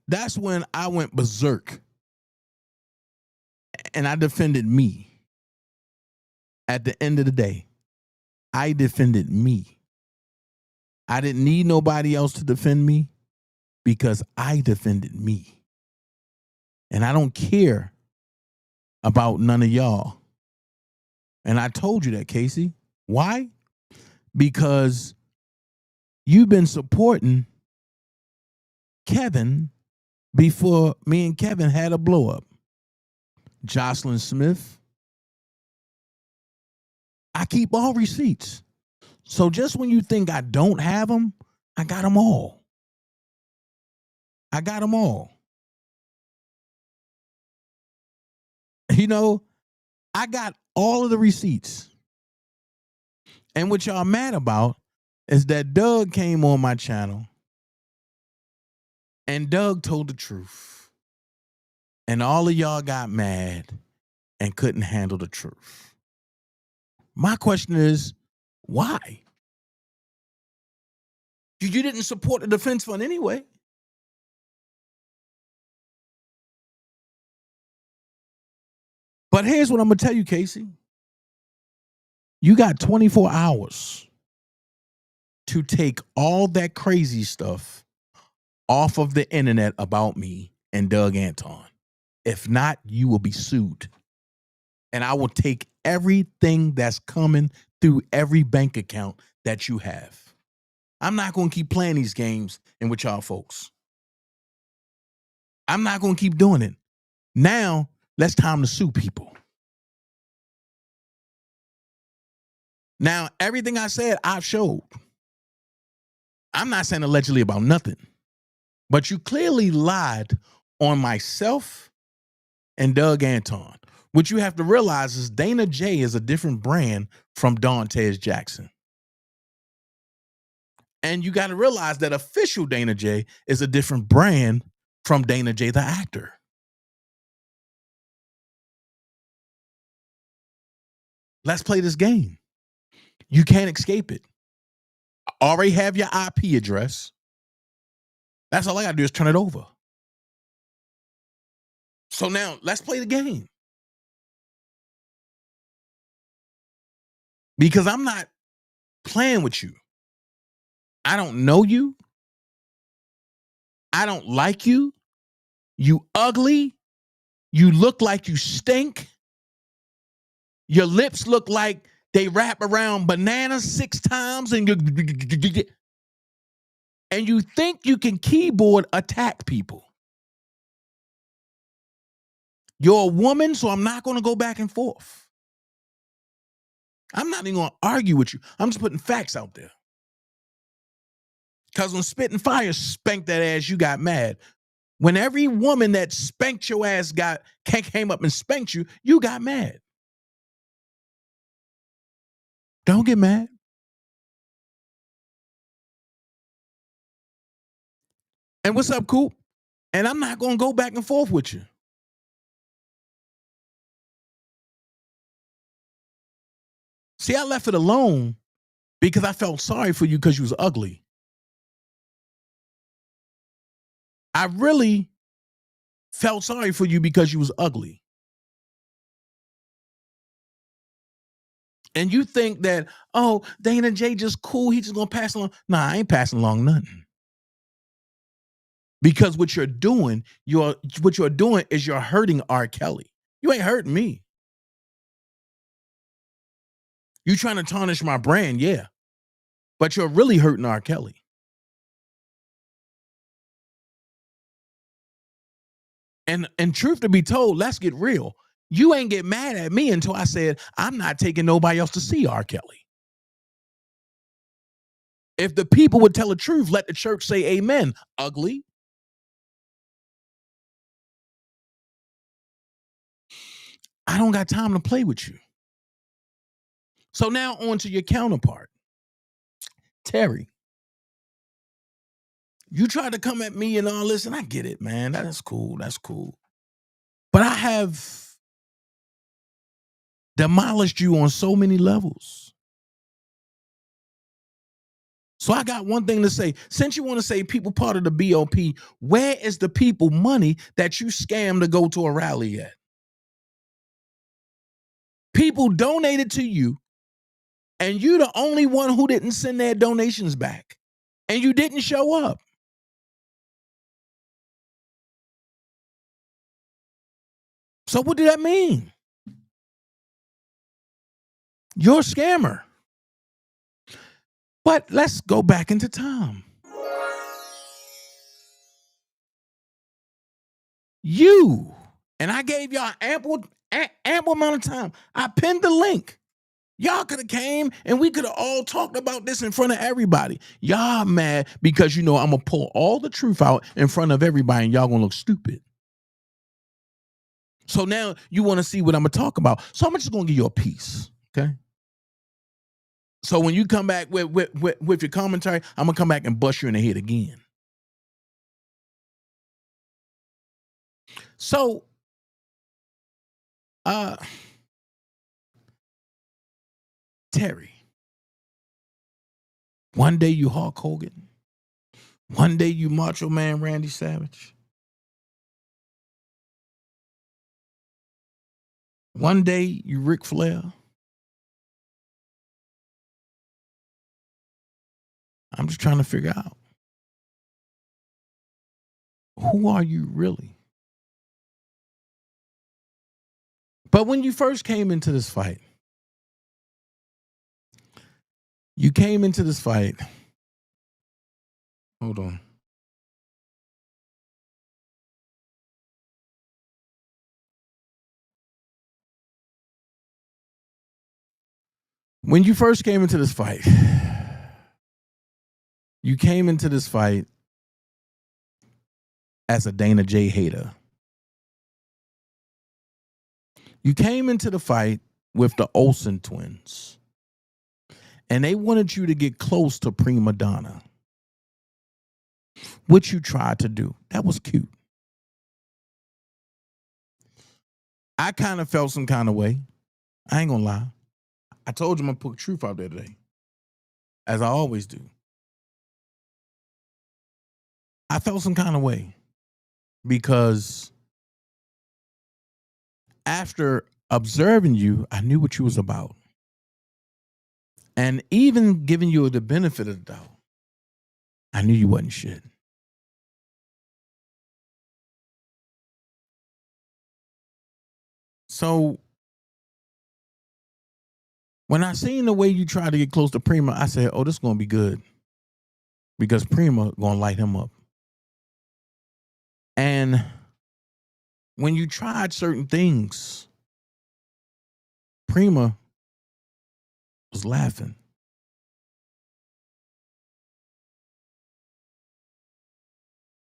that's when I went berserk. And I defended me. At the end of the day, I defended me. I didn't need nobody else to defend me because I defended me. And I don't care about none of y'all. And I told you that, Kaci. Why? Because you've been supporting Kevin before me and Kevin had a blow up. Jocelyn Smith, I keep all receipts. So just when you think I don't have them, I got them all. I got them all. You know, I got all of the receipts. And what y'all mad about is that Doug came on my channel and Doug told the truth. And all of y'all got mad and couldn't handle the truth. My question is, why? You didn't support the defense fund anyway. But here's what I'm going to tell you, Kaci. You got 24 hours to take all that crazy stuff off of the internet about me and Doug Anton. If not, you will be sued. And I will take everything that's coming through every bank account that you have. I'm not going to keep playing these games and with y'all folks. I'm not going to keep doing it. Now, let's time to sue people. Now, everything I said, I've showed. I'm not saying allegedly about nothing. But you clearly lied on myself and Doug Anton. What you have to realize is Dana J is a different brand from Dantes Jackson. And you got to realize that official Dana J is a different brand from Dana J, the actor. Let's play this game. You can't escape it. I already have your IP address. That's all I got to do is turn it over. So now let's play the game. Because I'm not playing with you. I don't know you. I don't like you. You ugly. You look like you stink. Your lips look like they wrap around bananas 6 times and you think you can keyboard attack people. You're a woman, so I'm not going to go back and forth. I'm not even going to argue with you. I'm just putting facts out there. Because when Spitting Fire spanked that ass, you got mad. When every woman that spanked your ass came up and spanked you, you got mad. Don't get mad. And what's up, Coop? And I'm not going to go back and forth with you. See, I left it alone because I felt sorry for you because you was ugly. I really felt sorry for you because you was ugly. And you think that, oh, Dana J just cool. He just going to pass along. Nah, I ain't passing along nothing. Because what you're doing is you're hurting R.Kelly. You ain't hurting me. You trying to tarnish my brand, yeah. But you're really hurting R.Kelly. And truth to be told, let's get real. You ain't get mad at me until I said, I'm not taking nobody else to see R.Kelly. If the people would tell the truth, let the church say amen. Ugly. I don't got time to play with you. So now on to your counterpart, Terry. You tried to come at me and all this, and I get it, man. That's cool. That's cool. But I have demolished you on so many levels. So I got one thing to say. Since you want to say people part of the BOP, where is the people money that you scammed to go to a rally at? People donated to you, and you're the only one who didn't send their donations back. And you didn't show up. So what did that mean? You're a scammer. But let's go back into time. You, and I gave y'all ample amount of time. I pinned the link. Y'all could have came and we could have all talked about this in front of everybody. Y'all mad because I'm gonna pull all the truth out in front of everybody and y'all gonna look stupid. So now you want to see what I'm gonna talk about. So I'm just gonna give you a piece. Okay. So when you come back with your commentary, I'm gonna come back and bust you in the head again. So Terry, one day you Hulk Hogan, one day you Macho Man Randy Savage, one day you Ric Flair. I'm just trying to figure out, who are you really? But when you first came into this fight, hold on. When you first came into this fight, you came into this fight as a Dana J hater. You came into the fight with the Olsen twins, and they wanted you to get close to Prima Donna, which you tried to do. That was cute. I kind of felt some kind of way. I ain't gonna lie. I told you I'm gonna put truth out there today, as I always do. I felt some kind of way because after observing you, I knew what you was about. And even giving you the benefit of the doubt, I knew you wasn't shit. So when I seen the way you tried to get close to Prima, I said, oh, this is going to be good. Because Prima going to light him up. And when you tried certain things, Prima was laughing.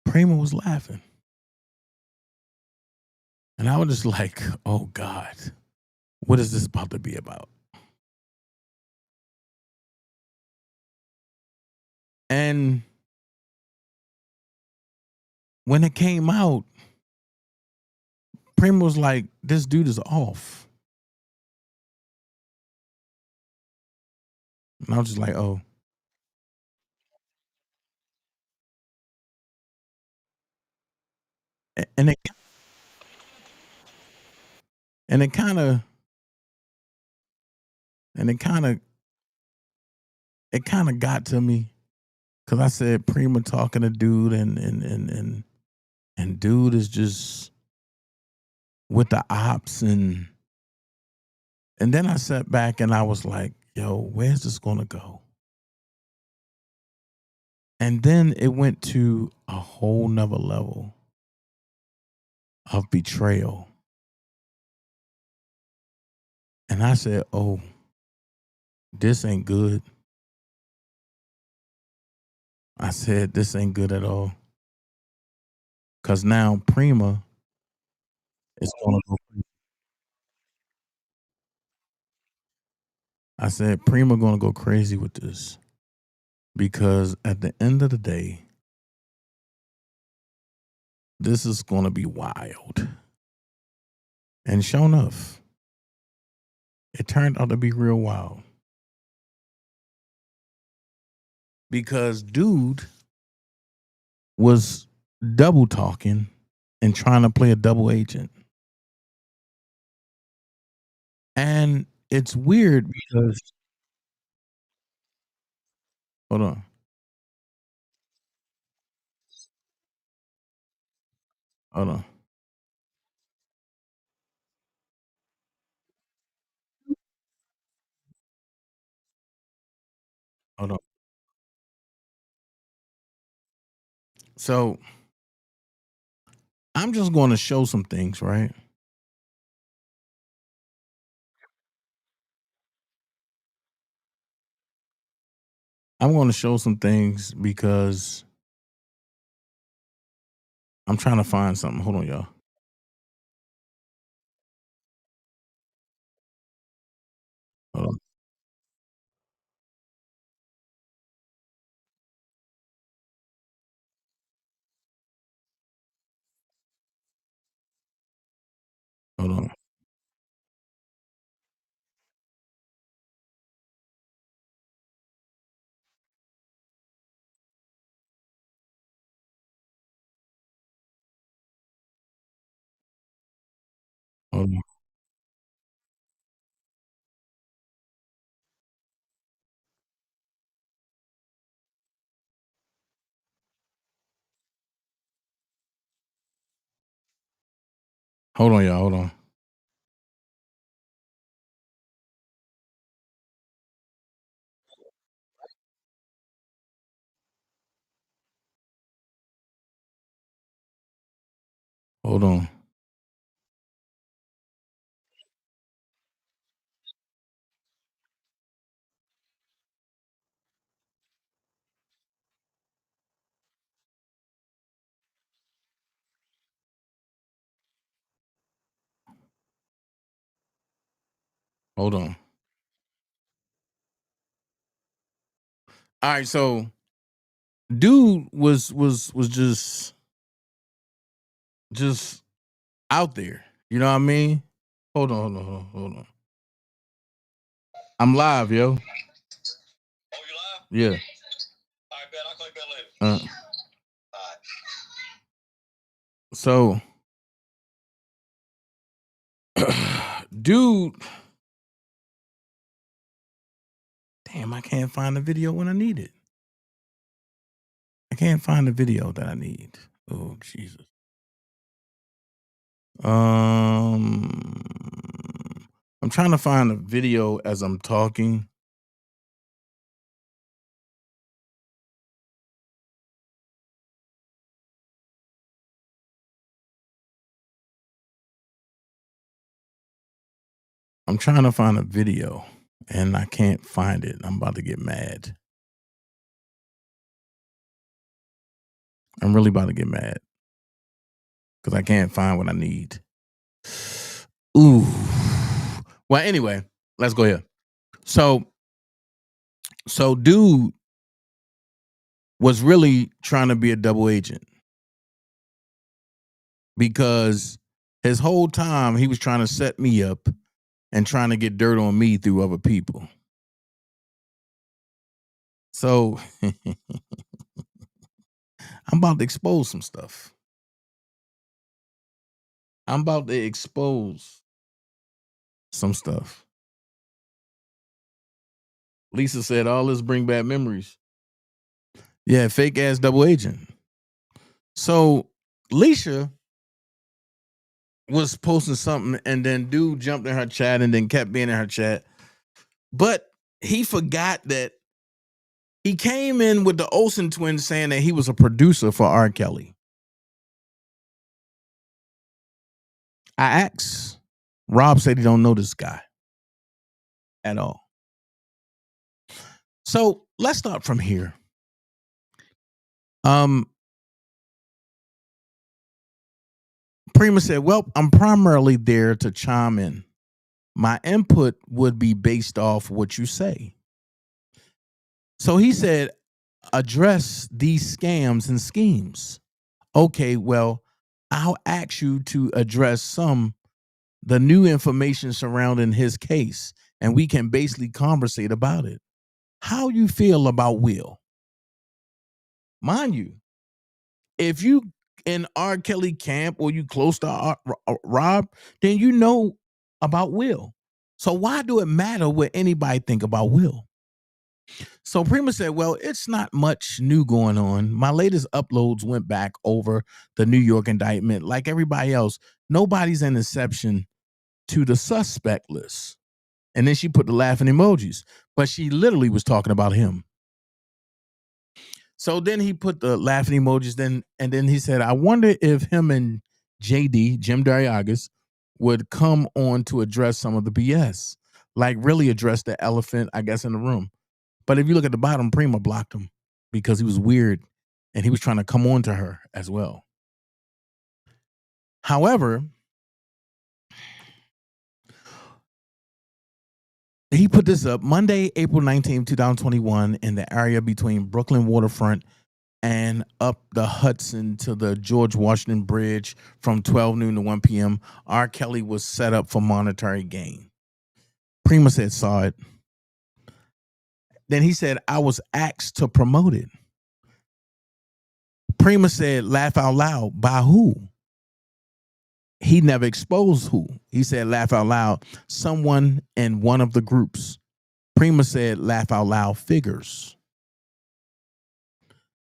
Prima was laughing. And I was just like, oh, God, what is this about to be about? And when it came out, Prima was like, this dude is off. And I was just like, oh. And it kind of got to me, because I said Prima talking to dude, and dude is just with the ops, and then I sat back and I was like, yo, where's this gonna go? And then it went to a whole nother level of betrayal. And I said, oh, this ain't good. I said, this ain't good at all. Because now Prima is going to go. I said, Prima going to go crazy with this. Because at the end of the day, this is going to be wild. And sure enough, it turned out to be real wild. Because dude was double talking and trying to play a double agent. And it's weird because, hold on. Hold on. Hold on. So I'm just going to show some things, right? I'm going to show some things because I'm trying to find something. Hold on, y'all. Hold on. Hold on. Hold on. Hold on, y'all. Hold on. Hold on. Hold on. All right, so dude was just out there. You know what I mean? Hold on, hold on, hold on, hold on. I'm live, yo. Oh, you live? Yeah. All right, bet. I'll call you back later. All right. So dude, damn, I can't find the video when I need it. I can't find the video that I need. Oh, Jesus. I'm trying to find a video as I'm talking. I'm trying to find a video and I can't find it. I'm about to get mad. I'm really about to get mad because I can't find what I need. Ooh. Well, anyway, let's go here. So dude was really trying to be a double agent because his whole time he was trying to set me up and trying to get dirt on me through other people. So I'm about to expose some stuff. I'm about to expose some stuff. Lisa said all this bring back memories. Yeah, fake ass double agent. So Leisha was posting something and then dude jumped in her chat and then kept being in her chat. But he forgot that he came in with the Olsen twins saying that he was a producer for R. Kelly. I asked. Rob said he don't know this guy at all. So let's start from here. Prima said, well, I'm primarily there to chime in. My input would be based off what you say. So he said, address these scams and schemes. Okay, well, I'll ask you to address the new information surrounding his case, and we can basically conversate about it. How you feel about Will? Mind you, if you in R. Kelly camp or you close to Rob, then you know about Will. So why do it matter what anybody think about Will? So Prima said, well, it's not much new going on. My latest uploads went back over the New York indictment. Like everybody else, nobody's an exception to the suspect list. And then she put the laughing emojis, but she literally was talking about him. So then he put the laughing emojis, and then he said, I wonder if him and JD, Jim Dariagas, would come on to address some of the BS. Like really address the elephant, I guess, in the room. But if you look at the bottom, Prima blocked him because he was weird and he was trying to come on to her as well. However, he put this up Monday, April 19th, 2021, in the area between Brooklyn waterfront and up the Hudson to the George Washington Bridge from 12 noon to 1 p.m. R.Kelly was set up for monetary gain. Prima said, saw it. Then he said, I was asked to promote it. Prima said, laugh out loud. By who? He never exposed who. He said, laugh out loud. Someone in one of the groups. Prima said, laugh out loud figures.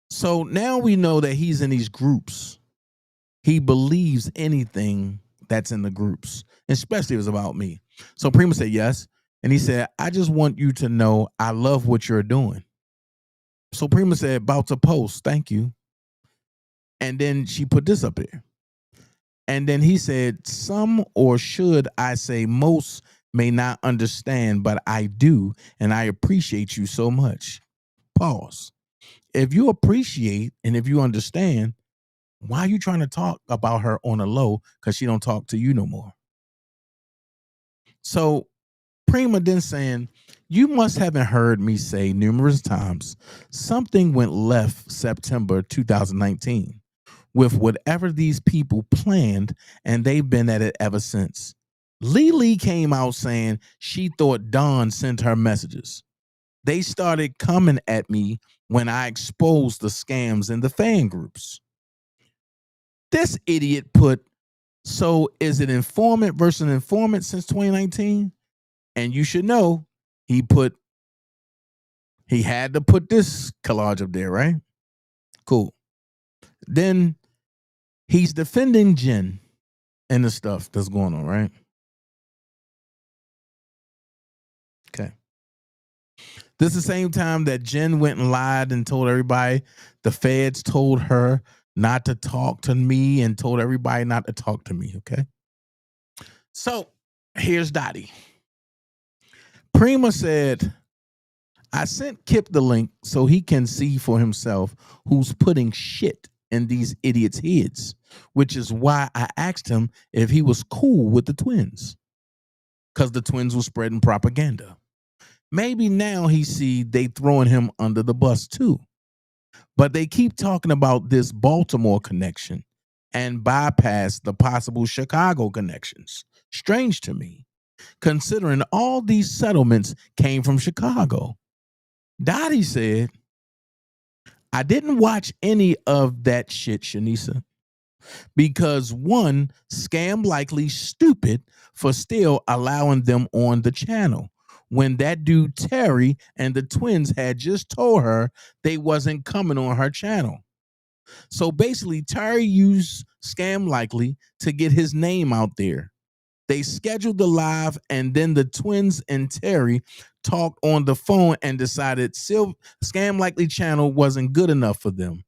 So now we know that he's in these groups. He believes anything that's in the groups, especially if it's about me. So Prima said yes. And he said, I just want you to know I love what you're doing. So Prima said, about to post. Thank you. And then she put this up there. And then he said, some, or should I say most, may not understand, but I do. And I appreciate you so much. Pause. If you appreciate and if you understand, why are you trying to talk about her on a low? Because she don't talk to you no more. So Prima then saying, you must haven't heard me say numerous times, something went left September 2019 with whatever these people planned, and they've been at it ever since. Lily came out saying she thought Don sent her messages. They started coming at me when I exposed the scams in the fan groups. This idiot put, so is it informant versus informant since 2019? And you should know he had to put this collage up there, right? Cool. Then he's defending Jen and the stuff that's going on, right? Okay. This is the same time that Jen went and lied and told everybody the feds told her not to talk to me and told everybody not to talk to me, okay? So here's Dottie. Prima said, I sent Kip the link so he can see for himself who's putting shit in these idiots' heads, which is why I asked him if he was cool with the twins, because the twins were spreading propaganda. Maybe now he see they throwing him under the bus too. But they keep talking about this Baltimore connection and bypass the possible Chicago connections. Strange to me, considering all these settlements came from Chicago. Dottie said, I didn't watch any of that shit, Shanisa, because one, Scam likely stupid for still allowing them on the channel when that dude Terry and the twins had just told her they wasn't coming on her channel. So basically, Terry used Scam likely to get his name out there. They scheduled the live, and then the twins and Terry talked on the phone and decided Scam Likely channel wasn't good enough for them.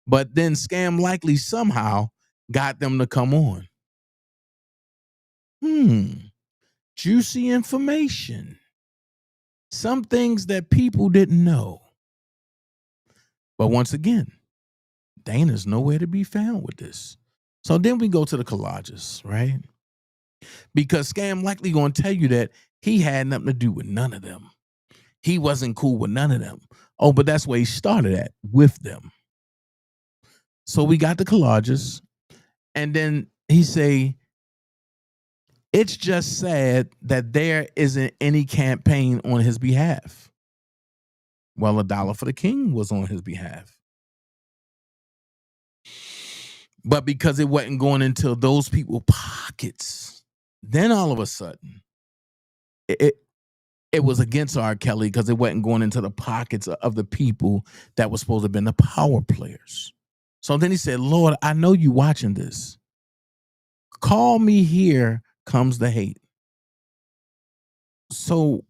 But then Scam Likely somehow got them to come on. Juicy information. Some things that people didn't know. But once again, Dana's nowhere to be found with this. So then we go to the collages, right? Because Scam Likely going to tell you that he had nothing to do with none of them. He wasn't cool with none of them. Oh, but that's where he started at, with them. So we got the collages, and then he say, it's just sad that there isn't any campaign on his behalf. Well, $1 for the King was on his behalf. But because it wasn't going into those people's pockets, then all of a sudden, it was against R.Kelly because it wasn't going into the pockets of the people that were supposed to have been the power players. So then he said, Lord, I know you watching this. Call me, here comes the hate. So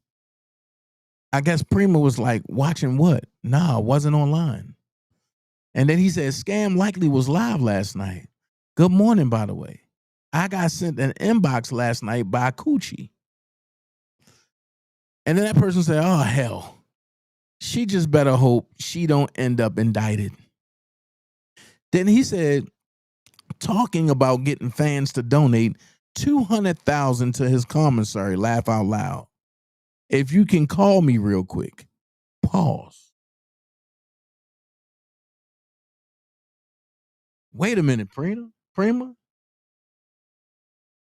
I guess Prima was like, watching what? Nah, wasn't online. And then he said, Scam Likely was live last night. Good morning, by the way. I got sent an inbox last night by Kaci. And then that person said, oh, hell. she just better hope she don't end up indicted. Then he said, talking about getting fans to donate $200,000 to his commissary, laugh out loud. If you can call me real quick. Pause. Wait a minute, Prima?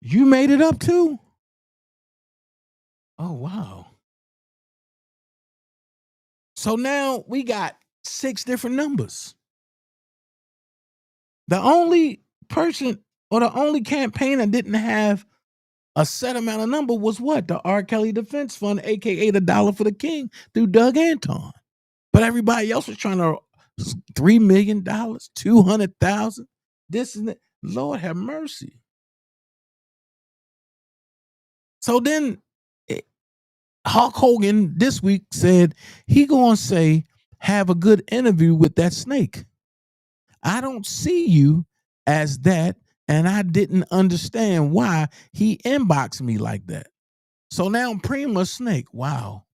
You made it up too? Oh, wow. So now we got 6 different numbers. The only person or the only campaign that didn't have a set amount of number was what? The R.Kelly Defense Fund, aka the Dollar for the King, through Doug Anton. But everybody else was trying to $3 million, 200,000, this and that. Lord have mercy. So then Hulk Hogan this week said he gonna say, have a good interview with that snake. I don't see you as that, and I didn't understand why he inboxed me like that. So now I'm Prima Snake. Wow.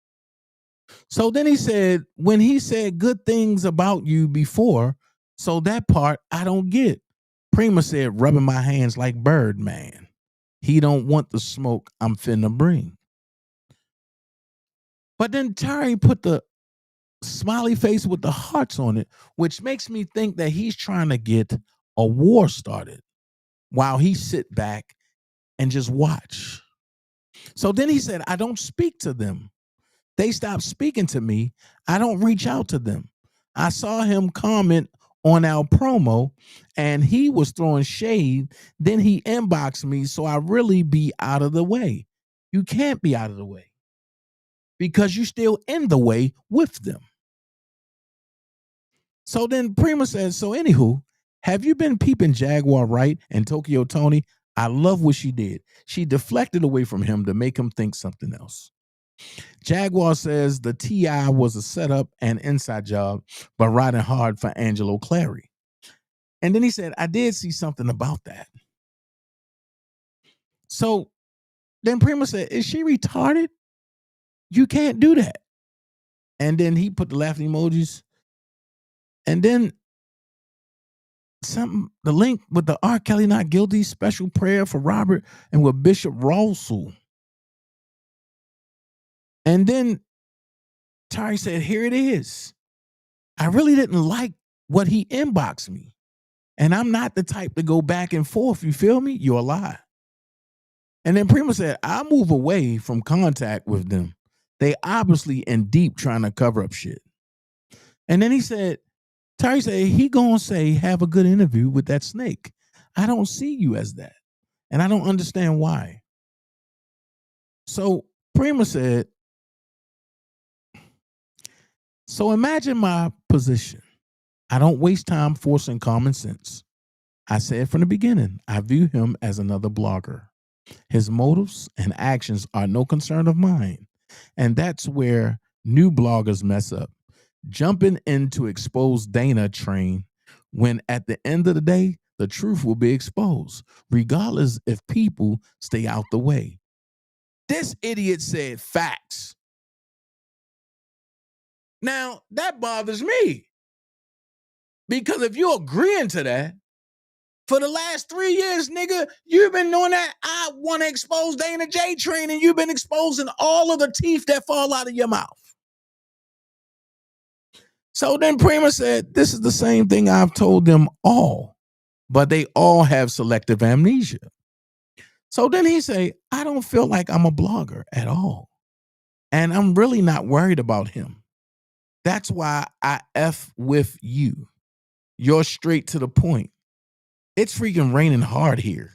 So then he said, when he said good things about you before, so that part I don't get. Prima said, rubbing my hands like Birdman. He don't want the smoke I'm finna bring. But then Terry put the smiley face with the hearts on it, which makes me think that he's trying to get a war started while he sit back and just watch. So then he said, I don't speak to them. They stopped speaking to me. I don't reach out to them. I saw him comment on our promo and he was throwing shade. Then he inboxed me. So I really be out of the way. You can't be out of the way because you're still in the way with them. So then Prima says, so anywho, have you been peeping Jaguar Wright and Tokyo Tony? I love what she did. She deflected away from him to make him think something else. Jaguar says the TI was a setup and inside job, but riding hard for Angelo Clary. And then he said, I did see something about that. So then Prima said, is she retarded? You can't do that. And then he put the laughing emojis. And then the link with the R.Kelly not guilty special prayer for Robert and with Bishop Rawsul. And then Tari said, here it is. I really didn't like what he inboxed me. And I'm not the type to go back and forth. You feel me? You're a lie. And then Prima said, I move away from contact with them. They obviously in deep trying to cover up shit. And then he said, Terry said, he gonna say, have a good interview with that snake. I don't see you as that. And I don't understand why. So Prima said, so imagine my position. I don't waste time forcing common sense. I said from the beginning, I view him as another blogger. His motives and actions are no concern of mine. And that's where new bloggers mess up. Jumping into expose Dana train when at the end of the day, the truth will be exposed, regardless if people stay out the way. This idiot said facts. Now, that bothers me. Because if you're agreeing to that, for the last 3 years, nigga, you've been doing that. I want to expose Dana J train, and you've been exposing all of the teeth that fall out of your mouth. So then Prima said, this is the same thing I've told them all, but they all have selective amnesia. So then he said, I don't feel like I'm a blogger at all. And I'm really not worried about him. That's why I F with you. You're straight to the point. It's freaking raining hard here.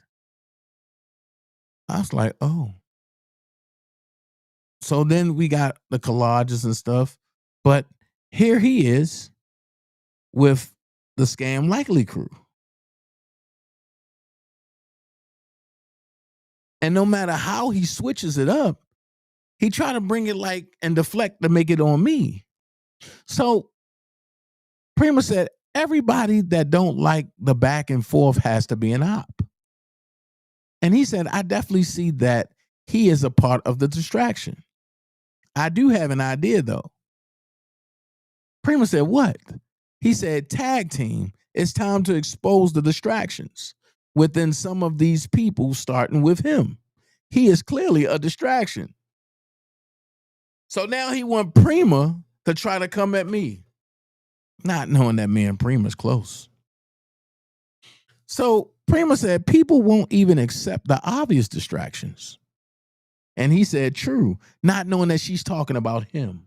I was like, oh. So then we got the collages and stuff. But here he is with the Scam Likely crew. And no matter how he switches it up, he try to bring it like and deflect to make it on me. So Prima said, everybody that don't like the back and forth has to be an op. And he said, I definitely see that he is a part of the distraction. I do have an idea though. Prima said, what? He said, tag team. It's time to expose the distractions within some of these people, starting with him. He is clearly a distraction. So now he want Prima to try to come at me, not knowing that me and Prima's close. So Prima said, people won't even accept the obvious distractions. And he said, true, not knowing that she's talking about him.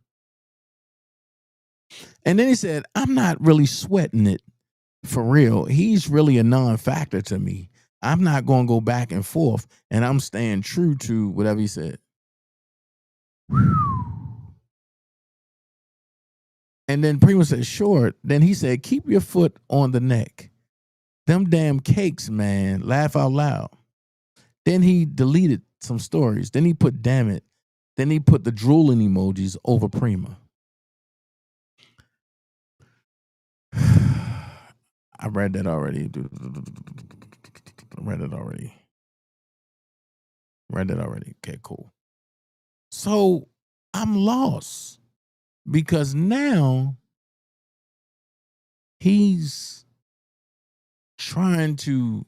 And then he said, I'm not really sweating it for real. He's really a non-factor to me. I'm not going to go back and forth, and I'm staying true to whatever he said. And then Prima said, sure. Then he said, keep your foot on the neck. Them damn cakes, man. Laugh out loud. Then he deleted some stories. Then he put damn it. Then he put the drooling emojis over Prima. I read that already. Read it already. Okay, cool. So I'm lost because now he's trying to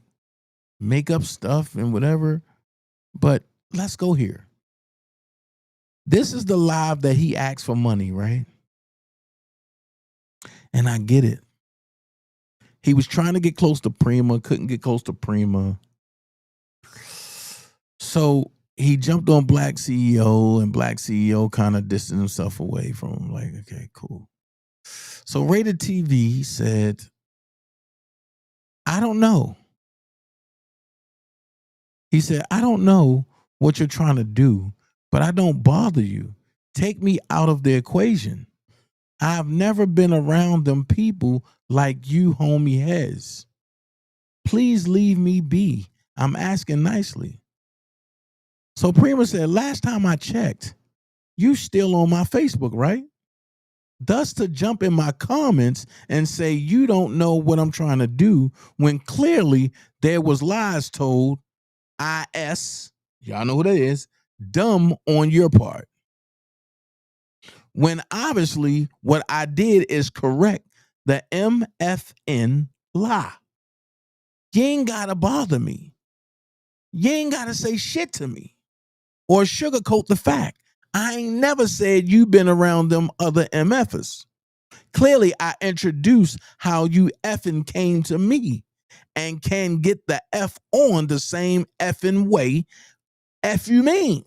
make up stuff and whatever. But let's go here. This is the live that he asked for money, right? And I get it. He was trying to get close to Prima, couldn't get close to Prima. So he jumped on Black CEO, and Black CEO kind of distanced himself away from him. Like, okay, cool. So Rated TV said, I don't know. He said, I don't know what you're trying to do, but I don't bother you. Take me out of the equation. I've never been around them people like you, homie, has. Please leave me be. I'm asking nicely. So Prima said, last time I checked, you still on my Facebook, right? Thus to jump in my comments and say you don't know what I'm trying to do when clearly there was lies told, IS, y'all know who that is, dumb on your part. When obviously what I did is correct the MFN lie. You ain't gotta bother me. You ain't gotta say shit to me or sugarcoat the fact. I ain't never said you been around them other MFers. Clearly, I introduced how you effing came to me and can get the F on the same effing way F you mean.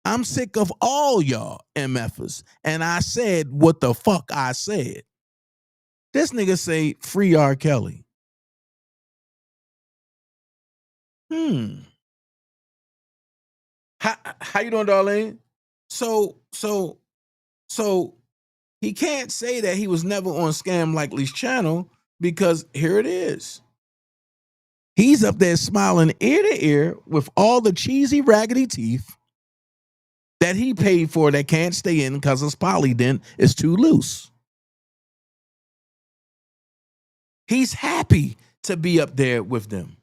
I'm sick of all y'all MFers, and I said what the fuck I said. This nigga say free R.Kelly. How you doing, Darlene? So he can't say that he was never on Scam Likely's channel because here it is. He's up there smiling ear to ear with all the cheesy raggedy teeth that he paid for that can't stay in because his polydent is too loose. He's happy to be up there with them.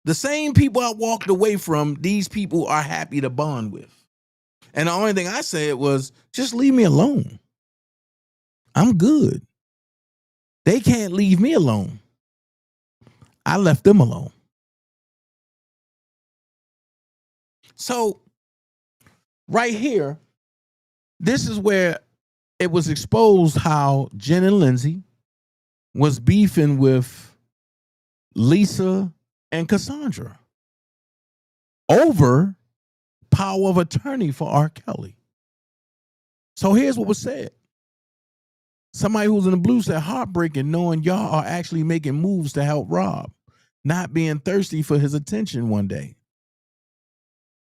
The same people I walked away from, these people are happy to bond with. And the only thing I said was, just leave me alone. I'm good. They can't leave me alone. I left them alone. So right here, this is where it was exposed how Jen and Lindsay was beefing with Lisa and Cassandra over power of attorney for R.Kelly. So here's what was said. Somebody who's in the blue said, heartbreaking knowing y'all are actually making moves to help Rob, not being thirsty for his attention one day.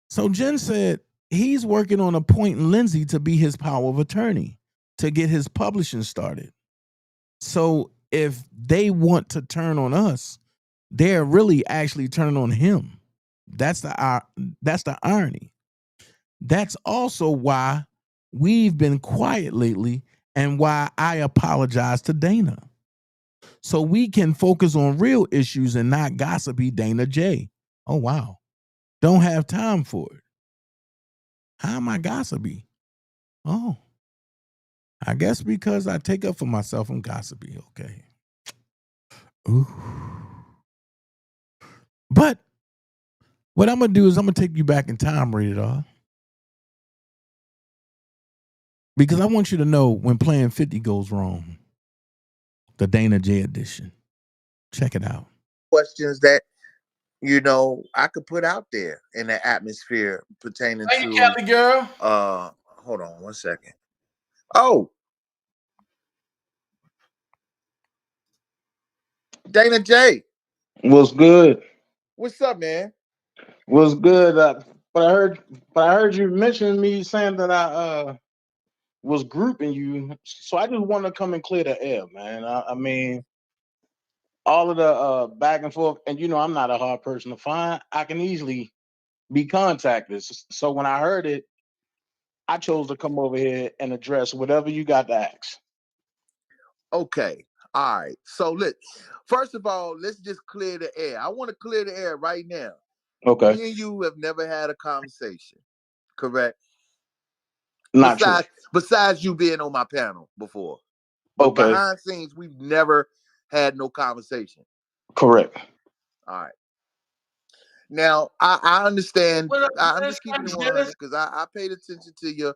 So Jen said he's working on appointing Lindsay to be his power of attorney to get his publishing started. So if they want to turn on us, they're really actually turning on him. That's the irony. That's also why we've been quiet lately and why I apologize to Dana. So we can focus on real issues and not gossipy Dana J. Oh, wow. Don't have time for it. How am I gossipy? Oh, I guess because I take up for myself, I'm gossipy. Okay. Ooh. But what I'm gonna do is I'm gonna take you back in time, Rated R. Because I want you to know when playing 50 goes wrong. The Dana J edition. Check it out. Questions that I could put out there in the atmosphere pertaining Thank you, to Kelly girl. hold on one second. Oh, Dana J. What's good? What's up, man? What's good? But I heard you mention me saying that I was grouping you. So I just want to come and clear the air, man. I mean, all of the back and forth, and I'm not a hard person to find. I can easily be contacted. So when I heard it, I chose to come over here and address whatever you got to ask. Okay. All right. So first of all, let's just clear the air. I want to clear the air right now. Okay. Me and you have never had a conversation, correct? Not true. Besides you being on my panel before. But Okay. behind scenes, we've never had no conversation. Correct. All right. Now I understand. I'm just keeping it 100 because I paid attention to your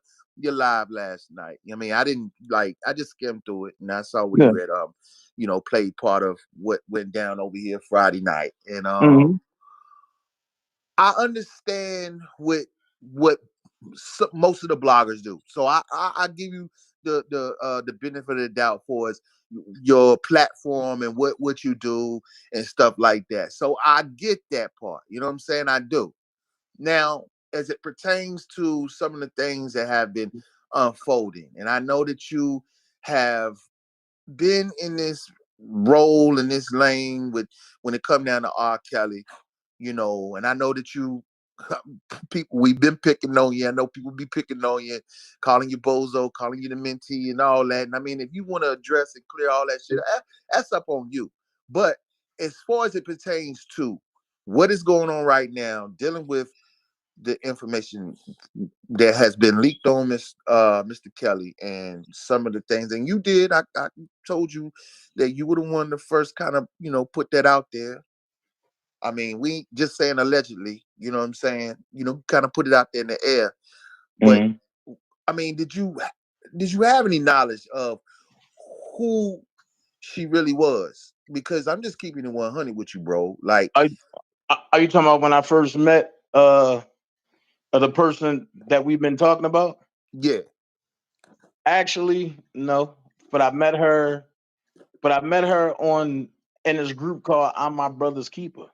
live last night. I mean, I didn't I just skimmed through it and I saw where you had played part of what went down over here Friday night. And I understand what most of the bloggers do. So I give you the benefit of the doubt for us, your platform and what you do and stuff like that. So I get that part. You know what I'm saying? I do. Now, as it pertains to some of the things that have been unfolding, and I know that you have been in this role in this lane with when it come down to R.Kelly, and I know that you people we've been picking on you. I know people be picking on you, calling you bozo, calling you the mentee and all that. And I mean, if you want to address and clear all that shit, that's up on you. But as far as it pertains to what is going on right now, dealing with the information that has been leaked on Mr. Kelly and some of the things, and you did, I told you that you were the one to first kind of, put that out there. I mean, we just saying allegedly, you know what I'm saying? Kind of put it out there in the air. But I mean, did you have any knowledge of who she really was? Because I'm just keeping it 100 with you, bro. Like, are you talking about when I first met the person that we've been talking about? Yeah. Actually, no. But I met her. In this group called "I'm My Brother's Keeper,"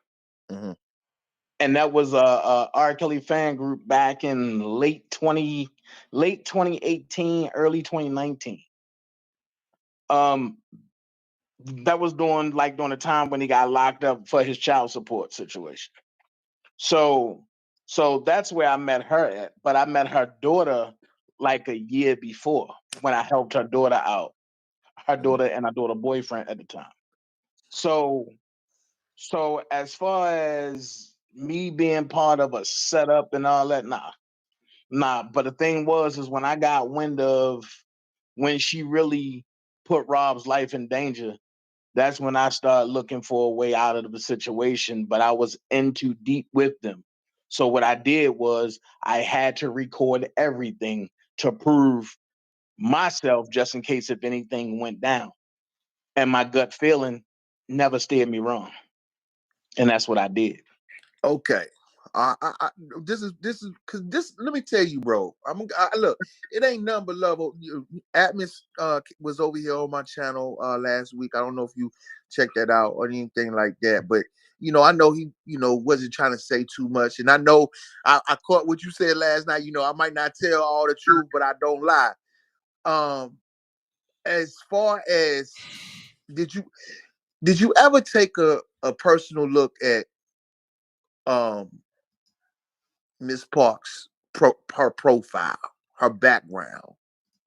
and that was a R.Kelly fan group back in late 2018, early 2019. That was during the time when he got locked up for his child support situation. So that's where I met her at. But I met her daughter like a year before when I helped her daughter out. Her daughter and her daughter boyfriend at the time. So as far as me being part of a setup and all that, nah. But the thing is when I got wind of when she really put Rob's life in danger, that's when I started looking for a way out of the situation. But I was in too deep with them. So what I did was I had to record everything to prove myself just in case if anything went down. And my gut feeling never steered me wrong. And that's what I did. Okay. This is because let me tell you, bro. Look. It ain't nothing but love. Atmos was over here on my channel last week. I don't know if you checked that out or anything like that, but I know he wasn't trying to say too much, and I know I caught what you said last night. I might not tell all the truth, but I don't lie. As far as did you ever take a personal look at Miss Parks' her profile, her background?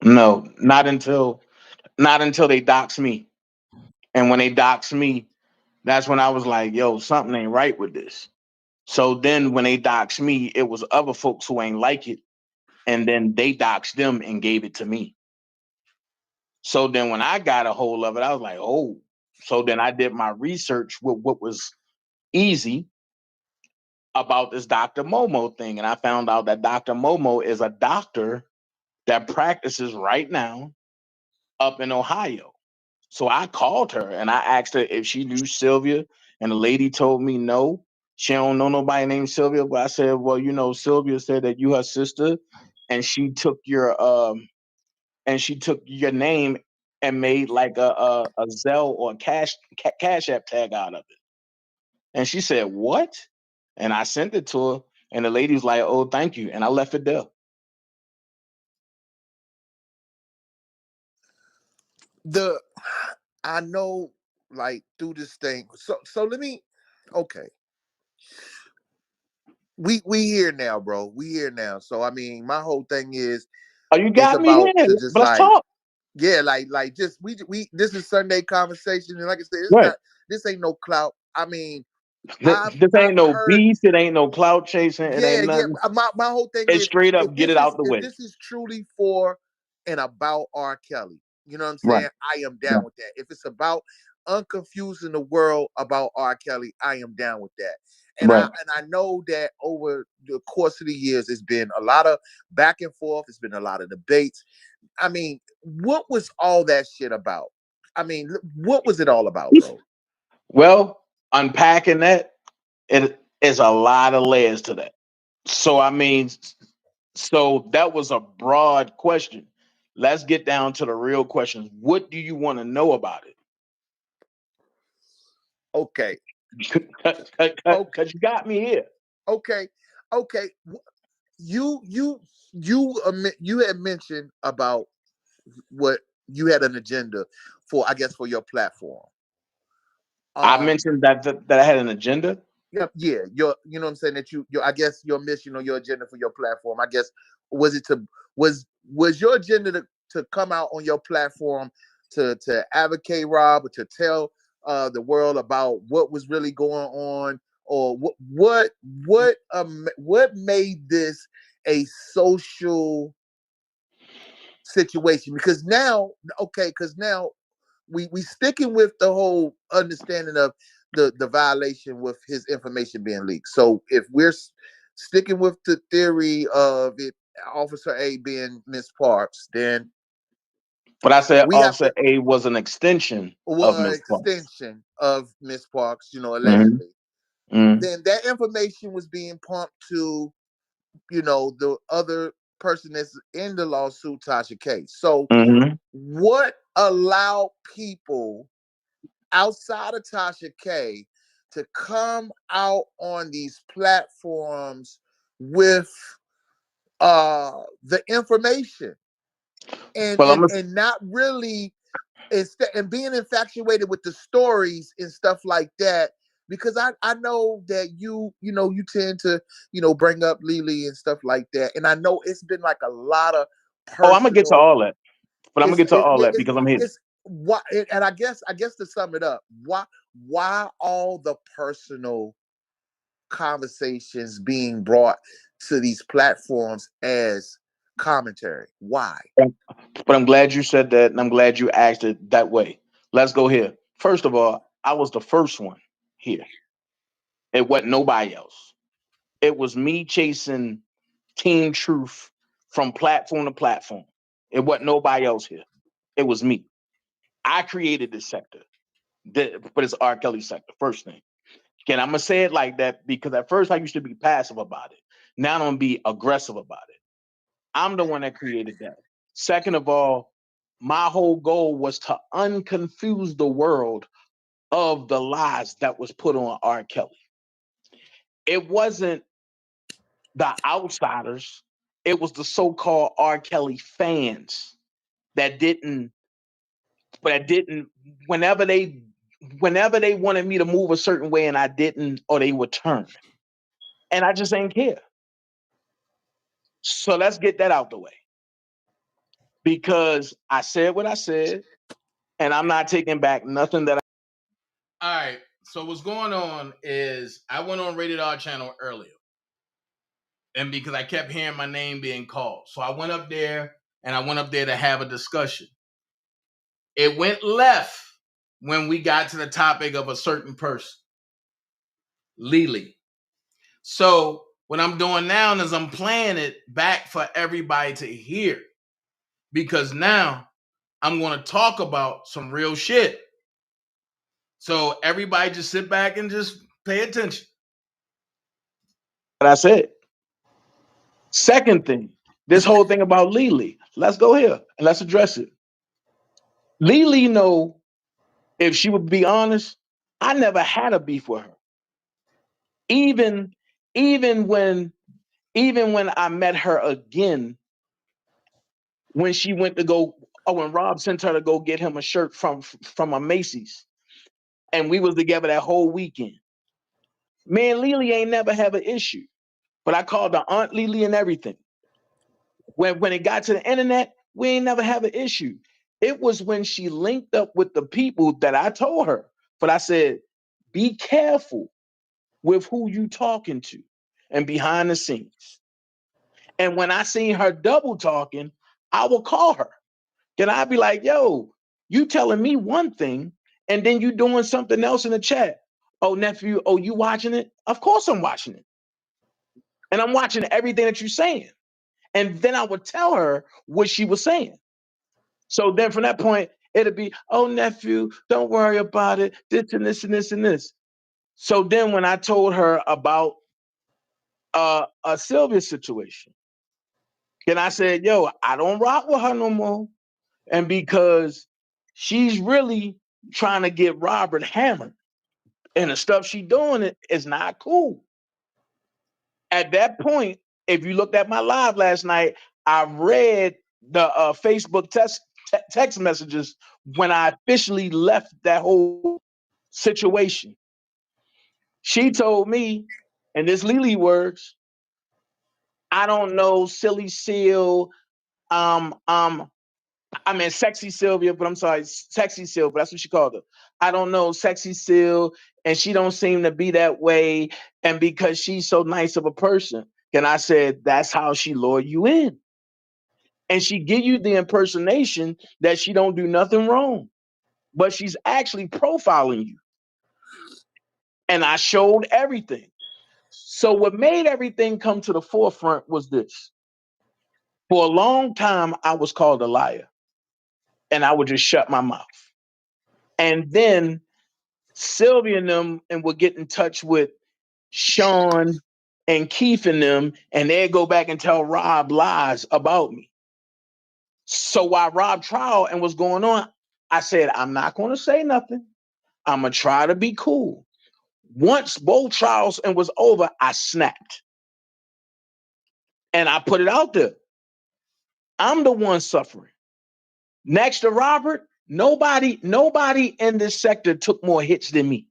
No, not until they dox me. And when they dox me, that's when I was like, yo, something ain't right with this. So then when they dox me, it was other folks who ain't like it. And then they doxed them and gave it to me. So then when I got a hold of it, I was like, oh. So then I did my research with what was easy about this Dr. Momo thing. And I found out that Dr. Momo is a doctor that practices right now up in Ohio. So I called her and I asked her if she knew Sylvia. And the lady told me no. She don't know nobody named Sylvia. But I said, well, you know, Sylvia said that you her sister, and she took your name and made like a Zelle or a cash app tag out of it. And she said, what? And I sent it to her, and the lady's like, oh, thank you. And I left it there. I know, like, through this thing. So let me. Okay, we here now, bro. We here now. So I mean, my whole thing is, Oh, you it's got me about here. to just But let's like, talk. yeah, like just we. This is Sunday conversation, and like I said, it's Right. not. This ain't no clout. I mean, This I've ain't no heard. beef. It ain't no clout chasing. It ain't Yeah. nothing. My whole thing It's is, straight up, get it out the if way. this is truly for and about R. Kelly, you know what I'm Right. saying? I am down with that. If it's about unconfusing the world about R. Kelly, I am down with that. And Right. I know that over the course of the years, it's been a lot of back and forth. It's been a lot of debates. I mean, what was all that shit about? I mean, what was it all about, bro? Well, unpacking that, it is a lot of layers to that. So I mean, so that was a broad question. Let's get down to the real questions. What do you want to know about it? Okay. Because you got me here. Okay. You you had mentioned about what you had an agenda for, I guess, for your platform. I mentioned that I had an agenda. Yeah, your, you know what I'm saying, that your, I guess, your mission or your agenda for your platform, I guess, was it to was your agenda to come out on your platform to advocate, Rob, or to tell the world about what was really going on, or what made this a social situation? Because now, we sticking with the whole understanding of the violation with his information being leaked. So if we're sticking with the theory of it, Officer A being Miss Parks, then But I said we have Officer to A was an extension of Miss Parks. extension of Miss Parks, Mm-hmm. allegedly. Mm-hmm. Then that information was being pumped to, the other person that's in the lawsuit, Tasha K. So Mm-hmm. what allowed people outside of Tasha K to come out on these platforms with the information and Well, not really, and being infatuated with the stories and stuff like that? Because I know that you tend to bring up Lily and stuff like that, and I know it's been like a lot of I'm gonna get to personal. all that. But I'm gonna get to all that because I'm here. It's why, and I guess to sum it up, why all the personal conversations being brought to these platforms as commentary? Why? But I'm glad you said that, and I'm glad you asked it that way. Let's go here. First of all, I was the first one here. It wasn't nobody else. It was me chasing Team Truth from platform to platform. It wasn't nobody else here. It was me. I created this sector, but it's R. Kelly sector. First thing. Again, I'm gonna say it like that because at first I used to be passive about it. Now I'm gonna be aggressive about it. I'm the one that created that. Second of all, my whole goal was to unconfuse the world of the lies that was put on R. Kelly. It wasn't the outsiders, it was the so-called R. Kelly fans that didn't, whenever they wanted me to move a certain way and I didn't, or they would turn. And I just ain't care. So let's get that out the way. Because I said what I said, and I'm not taking back nothing that I. All right. So what's going on is I went on Rated R channel earlier. And because I kept hearing my name being called. So I went up there to have a discussion. It went left when we got to the topic of a certain person, Lily. So what I'm doing now is I'm playing it back for everybody to hear, because now I'm going to talk about some real shit. So everybody just sit back and just pay attention. What I said. Second thing, this whole thing about Lily. Let's go here and let's address it. Lily know, if she would be honest, I never had a beef with her. Even when I met her again, when she went to go, when Rob sent her to go get him a shirt from a Macy's, and we was together that whole weekend. Me and Lily ain't never have an issue, but I called her Aunt Lily and everything. When it got to the internet, we ain't never have an issue. It was when she linked up with the people that I told her. But I said, be careful with who you talking to and behind the scenes. And when I seen her double talking, I will call her. Then I'd be like, yo, you telling me one thing and then you doing something else in the chat. Oh, nephew, oh, you watching it? Of course I'm watching it. And I'm watching everything that you're saying. And then I would tell her what she was saying. So then from that point, it'd be, oh, nephew, don't worry about it. This and this and this and this. So then when I told her about a Sylvia situation, then I said, yo, I don't rock with her no more. And because she's really trying to get Robert hammered, and the stuff she doing is not cool. At that point, if you looked at my live last night, I read the Facebook text messages when I officially left that whole situation. She told me, and this Lily words, I don't know, silly seal, I mean, sexy Sylvia, but I'm sorry, sexy Sylvia. That's what she called her. I don't know, sexy Sil, and she don't seem to be that way. And because she's so nice of a person, and I said, that's how she lure you in. And she give you the impersonation that she don't do nothing wrong, but she's actually profiling you. And I showed everything. So what made everything come to the forefront was this. For a long time, I was called a liar, and I would just shut my mouth. And then Sylvia and them and would get in touch with Sean and Keith and them, and they'd go back and tell Rob lies about me. So while Rob trial and was going on, I said, I'm not going to say nothing. I'm going to try to be cool. Once both trials and was over, I snapped. And I put it out there. I'm the one suffering. Next to Robert, nobody in this sector took more hits than me.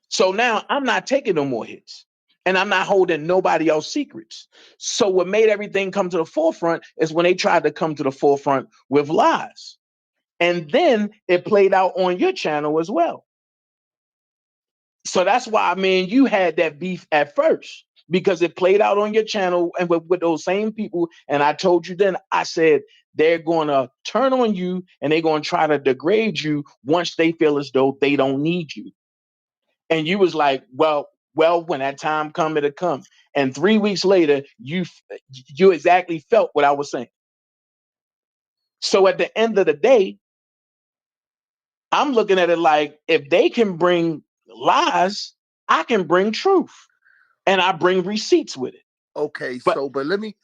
So now I'm not taking no more hits, and I'm not holding nobody else's secrets. So what made everything come to the forefront is when they tried to come to the forefront with lies. And then it played out on your channel as well. So that's why, man, you had that beef at first, because it played out on your channel and with those same people. And I told you then, I said, they're going to turn on you and they're going to try to degrade you once they feel as though they don't need you. And you was like, well, when that time come, it'll come. And 3 weeks later, you exactly felt what I was saying. So at the end of the day, I'm looking at it like, if they can bring lies, I can bring truth, and I bring receipts with it. Okay, but let me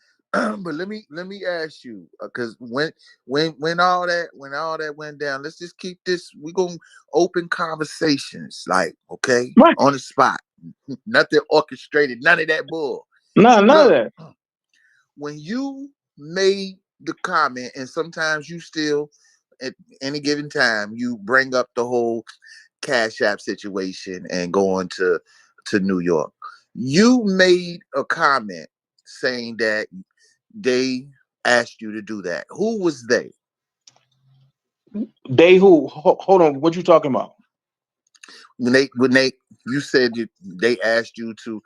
ask you, because when all that went down, let's just keep this. We're gonna open conversations, like, okay, right, on the spot, nothing orchestrated, none of that bull. None of that. When you made the comment, and sometimes you still, at any given time, you bring up the whole Cash App situation and going to New York. You made a comment saying that they asked you to do that. Who was they? They who? Hold on, what you talking about? When you said they asked you to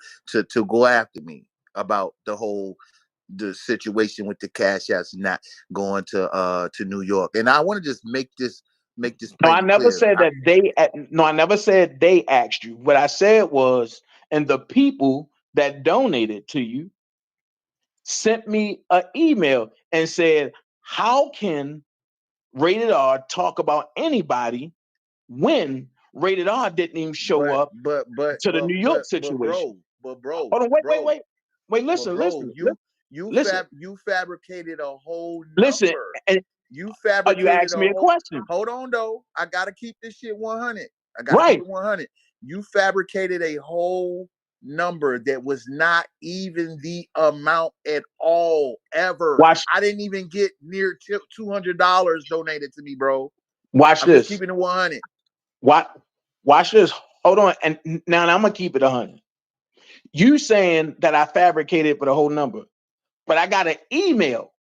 go after me about the whole the situation with the cash apps not going to New York. And I want to just make this No, plain I and never clear. said that they. No, I never said they asked you. What I said was, and the people that donated to you sent me an email and said, "How can Rated R talk about anybody when Rated R didn't even show up to the New York situation?" Bro, Hold on, wait. Listen. you fabricated a whole Listen, number. and You you fabricated asked me a question. Hold on though. I gotta keep this shit 100. I gotta Right. keep it 100. You fabricated a whole number that was not even the amount at all ever. Watch. I didn't even get near $200 donated to me, bro. Watch I'm this. just keeping it 100. Watch this. Hold on, and now I'm gonna keep it 100. You saying that I fabricated for the whole number, but I got an email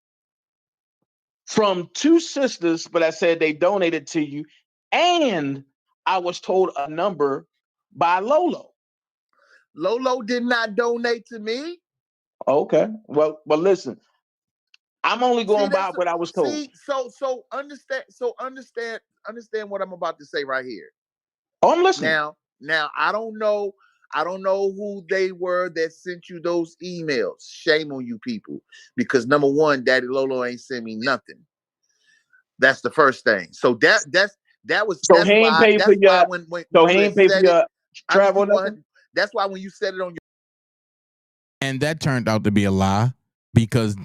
from two sisters, but I said they donated to you, and I was told a number by Lolo. Lolo did not donate to me. Okay, well, listen, I'm only going by what I was told. See, so understand what I'm about to say right here. Oh, I'm listening. Now I don't know who they were that sent you those emails. Shame on you people, because number one, Daddy Lolo ain't sent me nothing. That's the first thing. So that's he ain't paid for your. So he ain't paid for your travel. That's why when you said it on your. And that turned out to be a lie because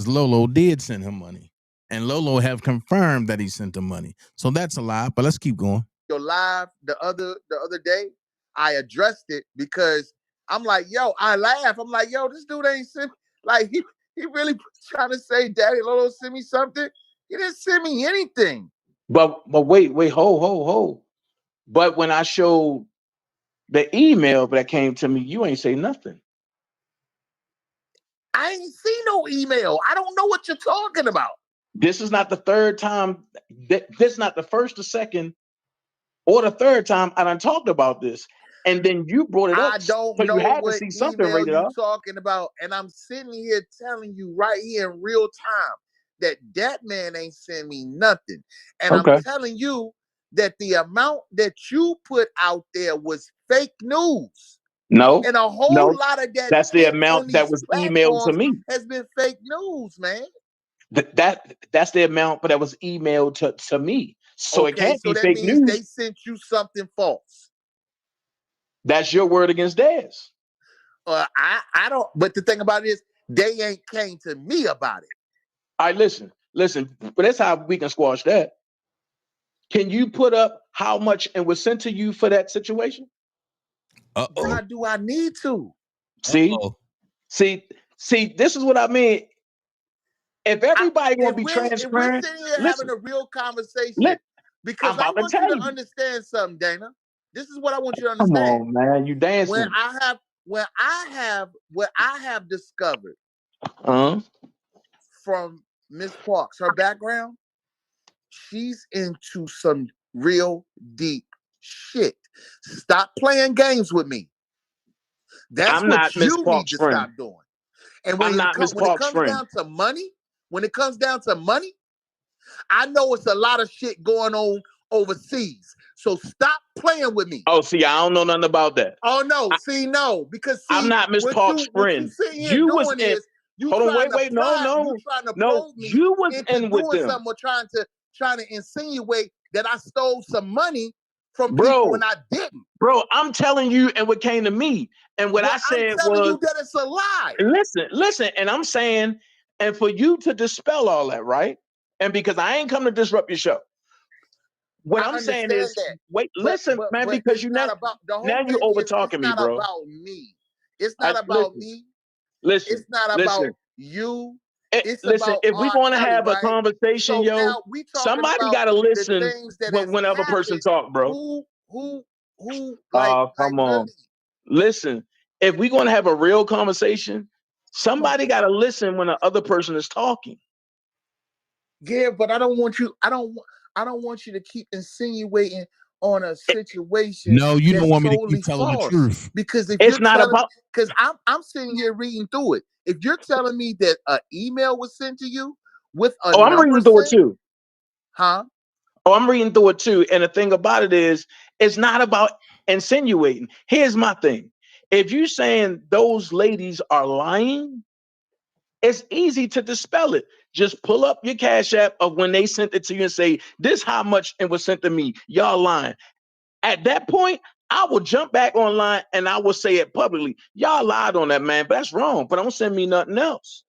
Lolo did send him money, and Lolo have confirmed that he sent him money. So that's a lie. But let's keep going. Your live the other day, I addressed it because I'm like, yo, I laugh. I'm like, yo, this dude ain't sent. Like he really trying to say, Daddy Lolo sent me something. He didn't send me anything. But wait, hold. But when I showed the email that came to me, you ain't say nothing. I ain't see no email. I don't know what you're talking about. This is not the third time. This is not the first, the second, or the third time I done talked about this. And then you brought it up. I don't so know you had what to see something email rated you're up. talking about. And I'm sitting here telling you right here in real time that man ain't send me nothing. And I'm telling you that the amount that you put out there was fake news. No. And a whole lot of that. That's the amount that was emailed to me. Has been fake news, man. That's the amount, but that was emailed to me. So it can't be fake news. They sent you something false. That's your word against theirs. I don't. But the thing about it is, they ain't came to me about it. All right, listen. But that's how we can squash that. Can you put up how much and was sent to you for that situation? Why do I need to? See, this is what I mean. If everybody gonna be transparent, if we're sitting here having a real conversation, because I want you to understand something, Dana. This is what I want you to understand. Come on, man, you dancing. When I have discovered from Miss Parks, her background, she's into some real deep shit. Stop playing games with me. That's what you need to stop doing. And when it comes down to money, I know it's a lot of shit going on overseas. So stop playing with me. Oh, see, I don't know nothing about that. Oh no, because I'm not Miss Parks' friend. You was in. Hold on, wait, no. You was in with them. Something, trying to insinuate that I stole some money from people when I didn't. Bro, I'm telling you, and what came to me, and what I said was, you that it's a lie. Listen, and I'm saying, and for you to dispel all that, right? And because I ain't come to disrupt your show. What I'm saying is, listen, man, because you now you over talking me, bro. It's not about me. It's not about me. Listen, it's not about you. Listen, if we're going to have a conversation, somebody got to listen when other person talk, bro. Who? Come on. Listen, if we're going to have a real conversation, somebody got to listen when the other person is talking. Yeah, but I don't want you. I don't want you to keep insinuating on a situation. No, you don't that's want me to totally keep telling the false. truth. Because if It's you're not telling about. because I'm sitting here reading through it. If you're telling me that an email was sent to you with a Oh, I'm number reading through it sent, too. huh? Oh, I'm reading through it too. And the thing about it is, it's not about insinuating. Here's my thing. If you're saying those ladies are lying, it's easy to dispel it. Just pull up your Cash App of when they sent it to you and say, this how much it was sent to me. Y'all lying. At that point, I will jump back online and I will say it publicly. Y'all lied on that, man, but that's wrong. But don't send me nothing else.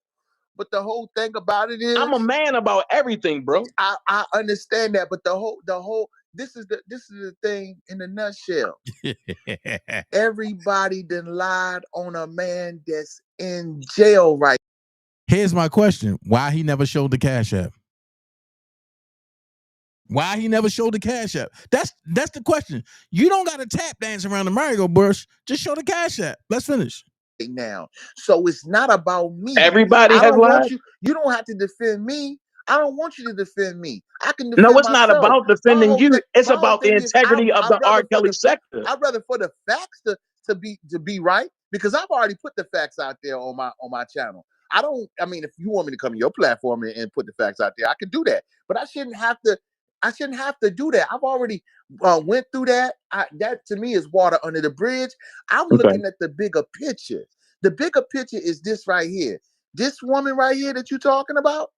But the whole thing about it I'm a is, man about everything, bro. I understand that, but the whole this is the thing in a nutshell. Everybody done lied on a man that's in jail right. Here's my question: why he never showed the Cash App? Why he never showed the Cash App? That's the question. You don't got to tap dance around the merry-go-bush. Just show the Cash App. Let's finish. Now, so it's not about me. Everybody I has don't want lied. you don't have to defend me. I don't want you to defend me. I can No, defend it's not myself. about defending you. It's My whole about the thing is integrity of I'd the rather for R.Kelly the sector. I'd rather for the facts to be right, because I've already put the facts out there on my channel. I mean, if you want me to come to your platform and put the facts out there, I can do that. But I shouldn't have to do that. I've already went through that. That to me is water under the bridge. I'm looking at the bigger picture. The bigger picture is this right here. This woman right here that you're talking about,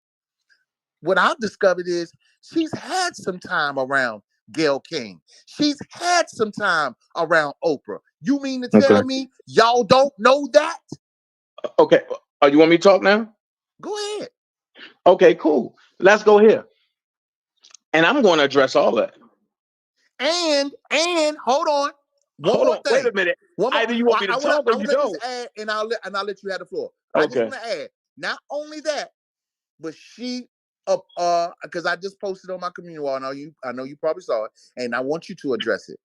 what I've discovered is she's had some time around Gayle King. She's had some time around Oprah. You mean to tell me y'all don't know that? Okay. Oh, you want me to talk now? Go ahead. Okay, cool. Let's go here. And I'm going to address all that. And hold on. One Hold more on. thing. Wait a minute. Either you want me to talk or you let don't. this add, and I'll let you have the floor. I just want to add, not only that, but she because I just posted on my community wall. I know you probably saw it, and I want you to address it.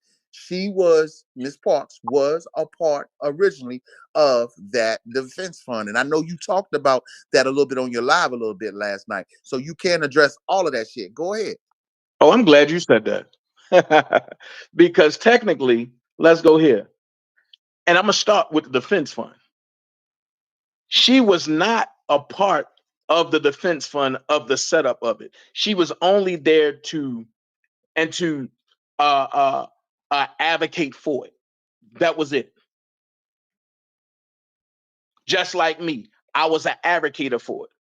Miss Parks was a part originally of that defense fund, and I know you talked about that a little bit on your live a little bit last night, so you can address all of that shit. Go ahead. Oh, I'm glad you said that. Because technically, let's go here. And I'm going to start with the defense fund. She was not a part of the defense fund of the setup of it. She was only there to advocate for it. That was it. Just like me, I was an advocator for it.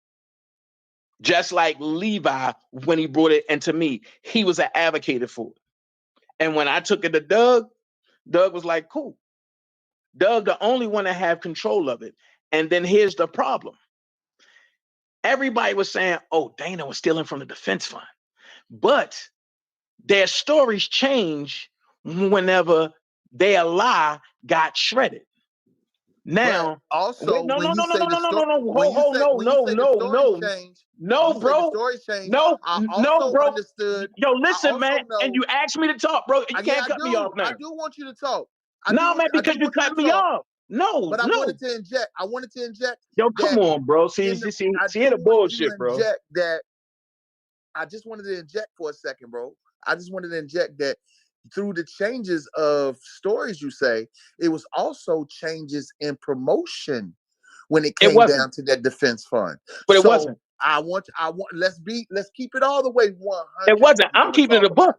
Just like Levi, when he brought it into me, he was an advocate for it. And when I took it to Doug was like, cool. Doug, the only one that have control of it. And then here's the problem. Everybody was saying, oh, Dana was stealing from the defense fund. But their stories change whenever their lie got shredded. Now, but also no, when you say the story, change, no, bro, no, bro. understood. Yo, listen, man, and you asked me to talk, bro. You can't cut me off now. I do want you to talk. No, man, because you cut me off. No, but I no. wanted to inject. Yo, come on, bro. See the bullshit, bro. That I just wanted to inject for a second, bro. I just wanted to inject that through the changes of stories you say, it was also changes in promotion when it came down to that defense fund. But it wasn't. I want let's keep it all the way 100. It wasn't. I'm keeping it a buck.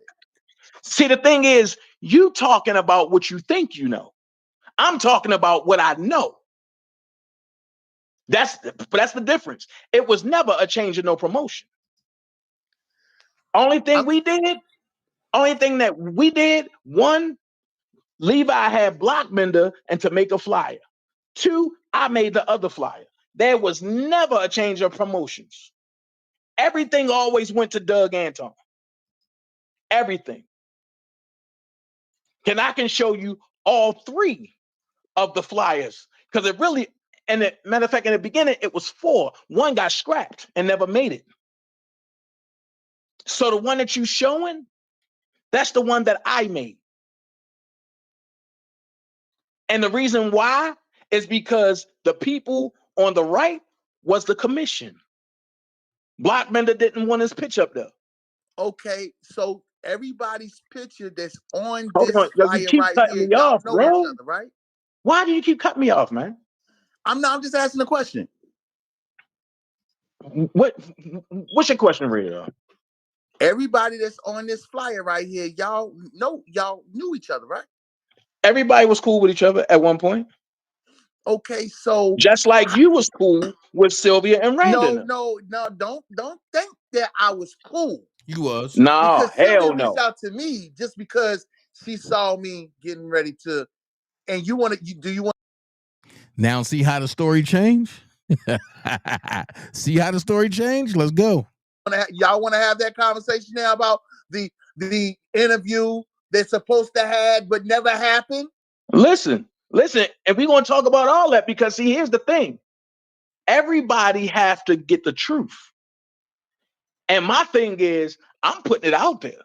See, the thing is, you talking about what you think you know. I'm talking about what I know. That's the difference. It was never a change of no promotion. Only thing that we did, one, Levi had Blockbender and to make a flyer. Two, I made the other flyer. There was never a change of promotions. Everything always went to Doug Anton. Everything. I can show you all three of the flyers, because it really, matter of fact, in the beginning, it was 4. One got scrapped and never made it. So the one that you showing, that's the one that I made. And the reason why is because the people on the right was the commission. Blockbender didn't want his pitch up there. Okay, so everybody's picture that's on Hold this on, yo, you flyer keep right cutting here, me y'all off, know each bro. other, right? Why do you keep cutting me off, man? I'm just asking a question. What's your question, Ray? Everybody that's on this flyer right here, y'all knew each other, right? Everybody was cool with each other at one point. Okay, so Just like you was cool with Sylvia and Random. no, don't think that I was cool. You was. No, Because Sylvia hell reached no. out to me just because she saw me getting ready to, and do you want Now see how the story changed? See how the story changed? Let's go. y'all want to have that conversation now about the interview they're supposed to have but never happened? Listen, and we're going to talk about all that because see, here's the thing. Everybody have to get the truth. And my thing is, I'm putting it out there.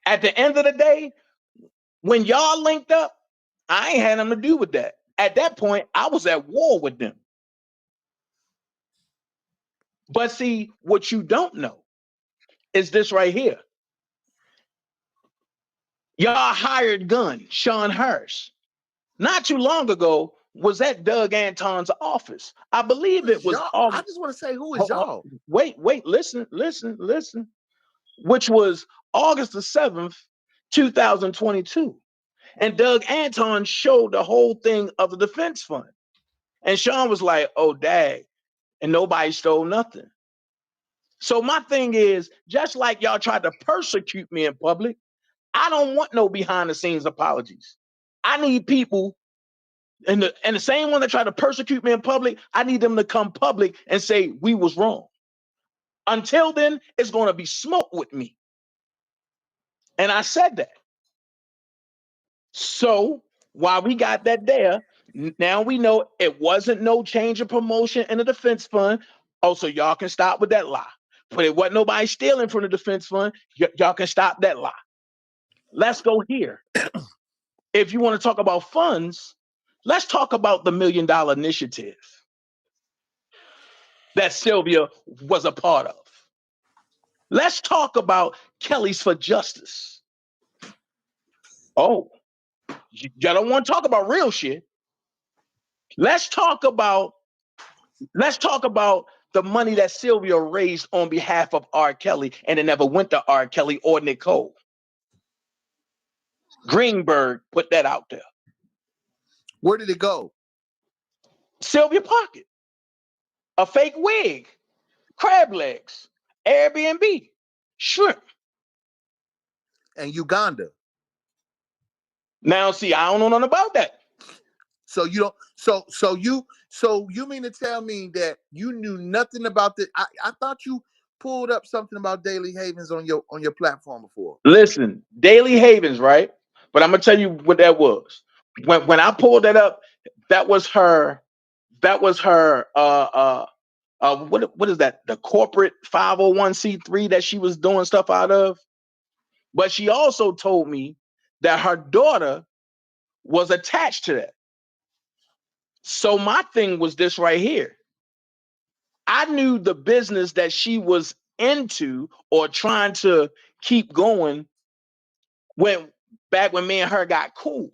At the end of the day, when y'all linked up, I ain't had nothing to do with that. At that point, I was at war with them. But see, what you don't know is this right here. Y'all hired gun, Sean Hurst, not too long ago, was at Doug Anton's office. I believe it was y'all. I just want to say, who is y'all? Wait, listen. Which was August the 7th, 2022. And Doug Anton showed the whole thing of the defense fund. And Sean was like, oh, dag. And nobody stole nothing. So my thing is, just like y'all tried to persecute me in public, I don't want no behind the scenes apologies. I need people, and the same one that tried to persecute me in public, I need them to come public and say we was wrong. Until then, it's going to be smoke with me. And I said that. So while we got that there, now we know it wasn't no change of promotion in the defense fund. Oh, so y'all can stop with that lie. But it wasn't nobody stealing from the defense fund. Y'all can stop that lie. Let's go here. If you want to talk about funds, let's talk about the $1 Million Initiative that Sylvia was a part of. Let's talk about Kelly's for Justice. Oh, y'all don't want to talk about real shit. Let's talk about the money that Sylvia raised on behalf of R.Kelly, and it never went to R.Kelly or Nicole. Greenberg put that out there. Where did it go? Sylvia pocket. A fake wig. Crab legs. Airbnb. Shrimp. And Uganda. Now, see, I don't know nothing about that. So you don't. So you mean to tell me that you knew nothing about this? I thought you pulled up something about Daily Havens on your platform before. Listen, Daily Havens, right? But I'm gonna tell you what that was. When I pulled that up, that was her. What is that? The corporate 501c3 that she was doing stuff out of. But she also told me that her daughter was attached to that. So my thing was this right here. I knew the business that she was into or trying to keep going back when me and her got cool.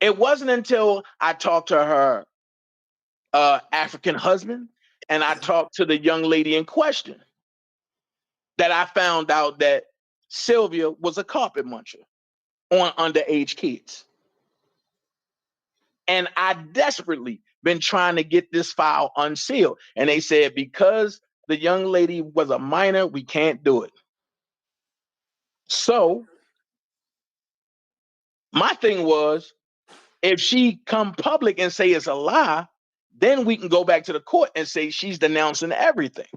It wasn't until I talked to her African husband and I talked to the young lady in question that I found out that Sylvia was a carpet muncher on underage kids. And I desperately been trying to get this file unsealed. And they said, because the young lady was a minor, we can't do it. So my thing was, if she come public and say it's a lie, then we can go back to the court and say she's denouncing everything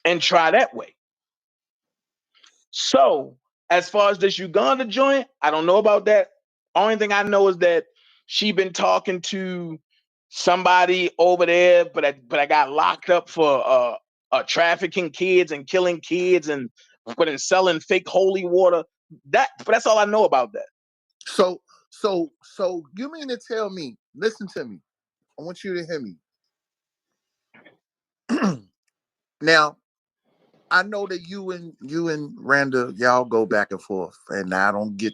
and try that way. So as far as this Uganda joint, I don't know about that. Only thing I know is that she been talking to somebody over there, but I got locked up for trafficking kids and killing kids and selling fake holy water. But that's all I know about that. So you mean to tell me? Listen to me. I want you to hear me. Now, I know that you and Randa, y'all go back and forth, and I don't get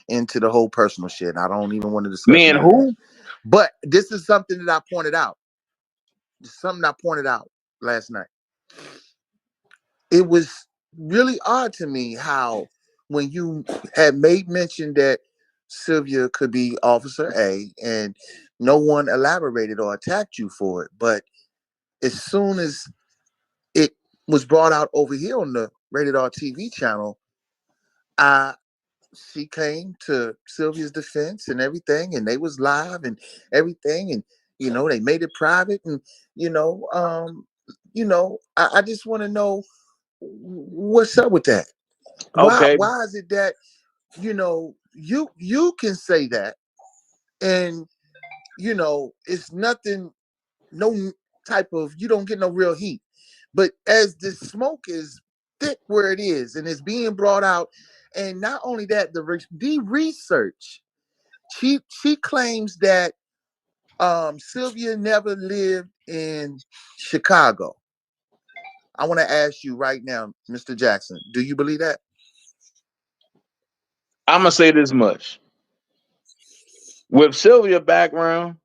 into the whole personal shit. I don't even want to discuss Me and none of that. who? But this is something that I pointed out. Something I pointed out last night. It was really odd to me how when you had made mention that Sylvia could be Officer A, and no one elaborated or attacked you for it, but as soon as it was brought out over here on the Rated R TV channel, I she came to Sylvia's defense and everything, and they was live and everything, and they made it private, and I just want to know what's up with that. Why Okay. why is it that you can say that, and it's nothing, no type of, you don't get no real heat, but as the smoke is thick where it is and it's being brought out, and not only that, the research, she claims that Sylvia never lived in Chicago. I want to ask you right now, Mr. Jackson, do you believe that? I'm gonna say this much. With Sylvia background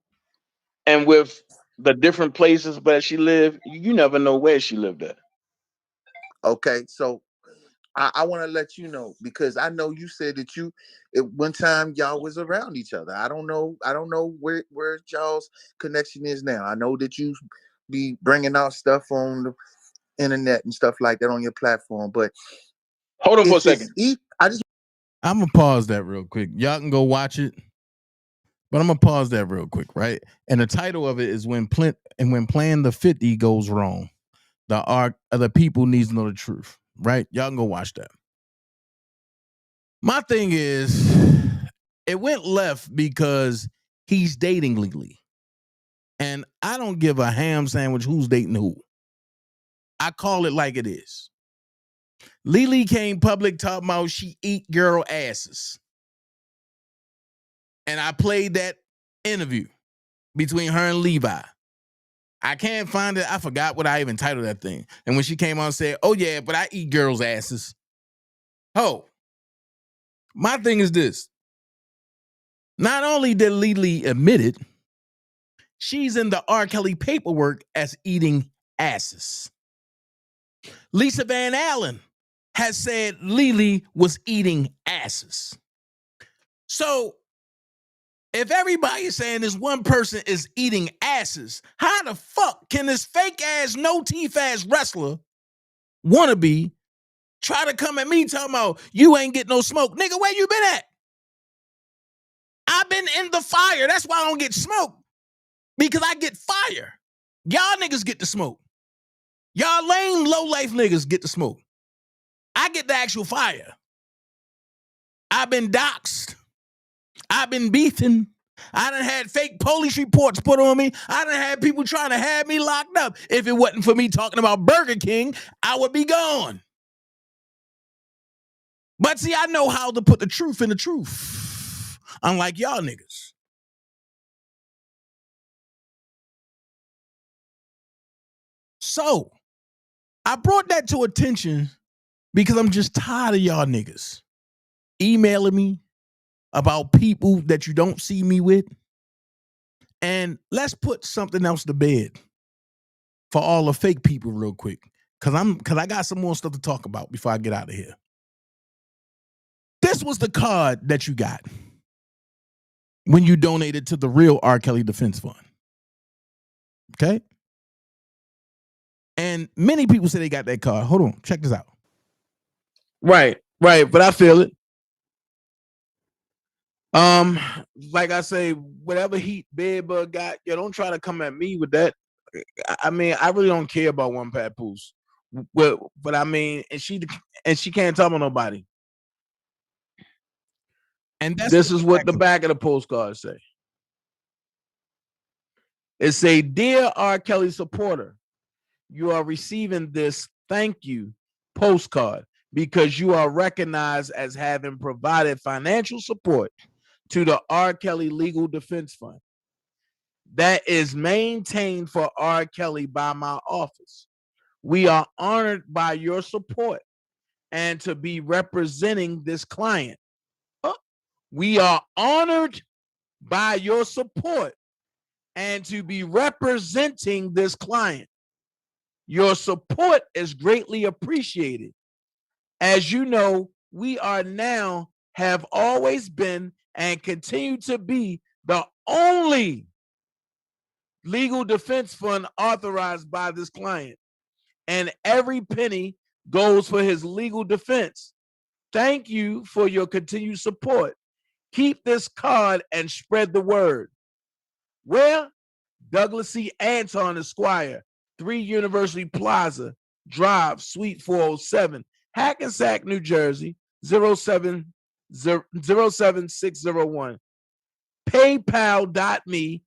and with the different places where she lived, you never know where she lived at. Okay, so I want to let you know, because I know you said that you at one time y'all was around each other. I don't know where y'all's connection is now. I know that you be bringing out stuff on the internet and stuff like that on your platform, but Hold on for a if second. I just I'm gonna pause that real quick. Y'all can go watch it, but I'm gonna pause that real quick, right? And the title of it is when playing the 50 goes wrong. The arc of the people needs to know the truth, right? Y'all can go watch that. My thing is, it went left because he's dating Lily. And I don't give a ham sandwich who's dating who. I call it like it is. Lily came public talking about she eat girl asses. And I played that interview between her and Levi. I can't find it. I forgot what I even titled that thing. And when she came on and said, oh yeah, but I eat girls' asses. Oh, my thing is this. Not only did Lily admit it, she's in the R.Kelly paperwork as eating asses. Lisa Van Allen has said Lily was eating asses. So if everybody is saying this one person is eating asses, how the fuck can this fake ass, no teeth ass wrestler wannabe try to come at me talking about you ain't get no smoke? Nigga, where you been at? I've been in the fire. That's why I don't get smoke. Because I get fire. Y'all niggas get the smoke. Y'all lame, low-life niggas get the smoke. I get the actual fire. I've been doxxed. I've been beaten. I done had fake police reports put on me. I done had people trying to have me locked up. If it wasn't for me talking about Burger King, I would be gone. But see, I know how to put the truth in the truth. Unlike y'all niggas. So, I brought that to attention because I'm just tired of y'all niggas emailing me about people that you don't see me with. And let's put something else to bed for all the fake people real quick. Cause I got some more stuff to talk about before I get out of here. This was the card that you got when you donated to the real R.Kelly Defense Fund. Okay? And many people say they got that card. Hold on, check this out. Right, but I feel it. Like I say, whatever heat Bedbug got, don't try to come at me with that. I mean, I really don't care about one papoose. But I mean, and she can't talk about nobody. And this is what the back of the postcard say. It say, "Dear R. Kelly supporter, you are receiving this thank you postcard because you are recognized as having provided financial support to the R. Kelly Legal Defense Fund that is maintained for R. Kelly by my office. We are honored by your support and to be representing this client. We are honored by your support and to be representing this client. Your support is greatly appreciated. As you know, we are now, have always been, and continue to be the only legal defense fund authorized by this client. And every penny goes for his legal defense. Thank you for your continued support. Keep this card and spread the word. Where? Douglas C. Anton Esquire, 3 University Plaza Drive, Suite 407, Hackensack, New Jersey, 07601. PayPal.me/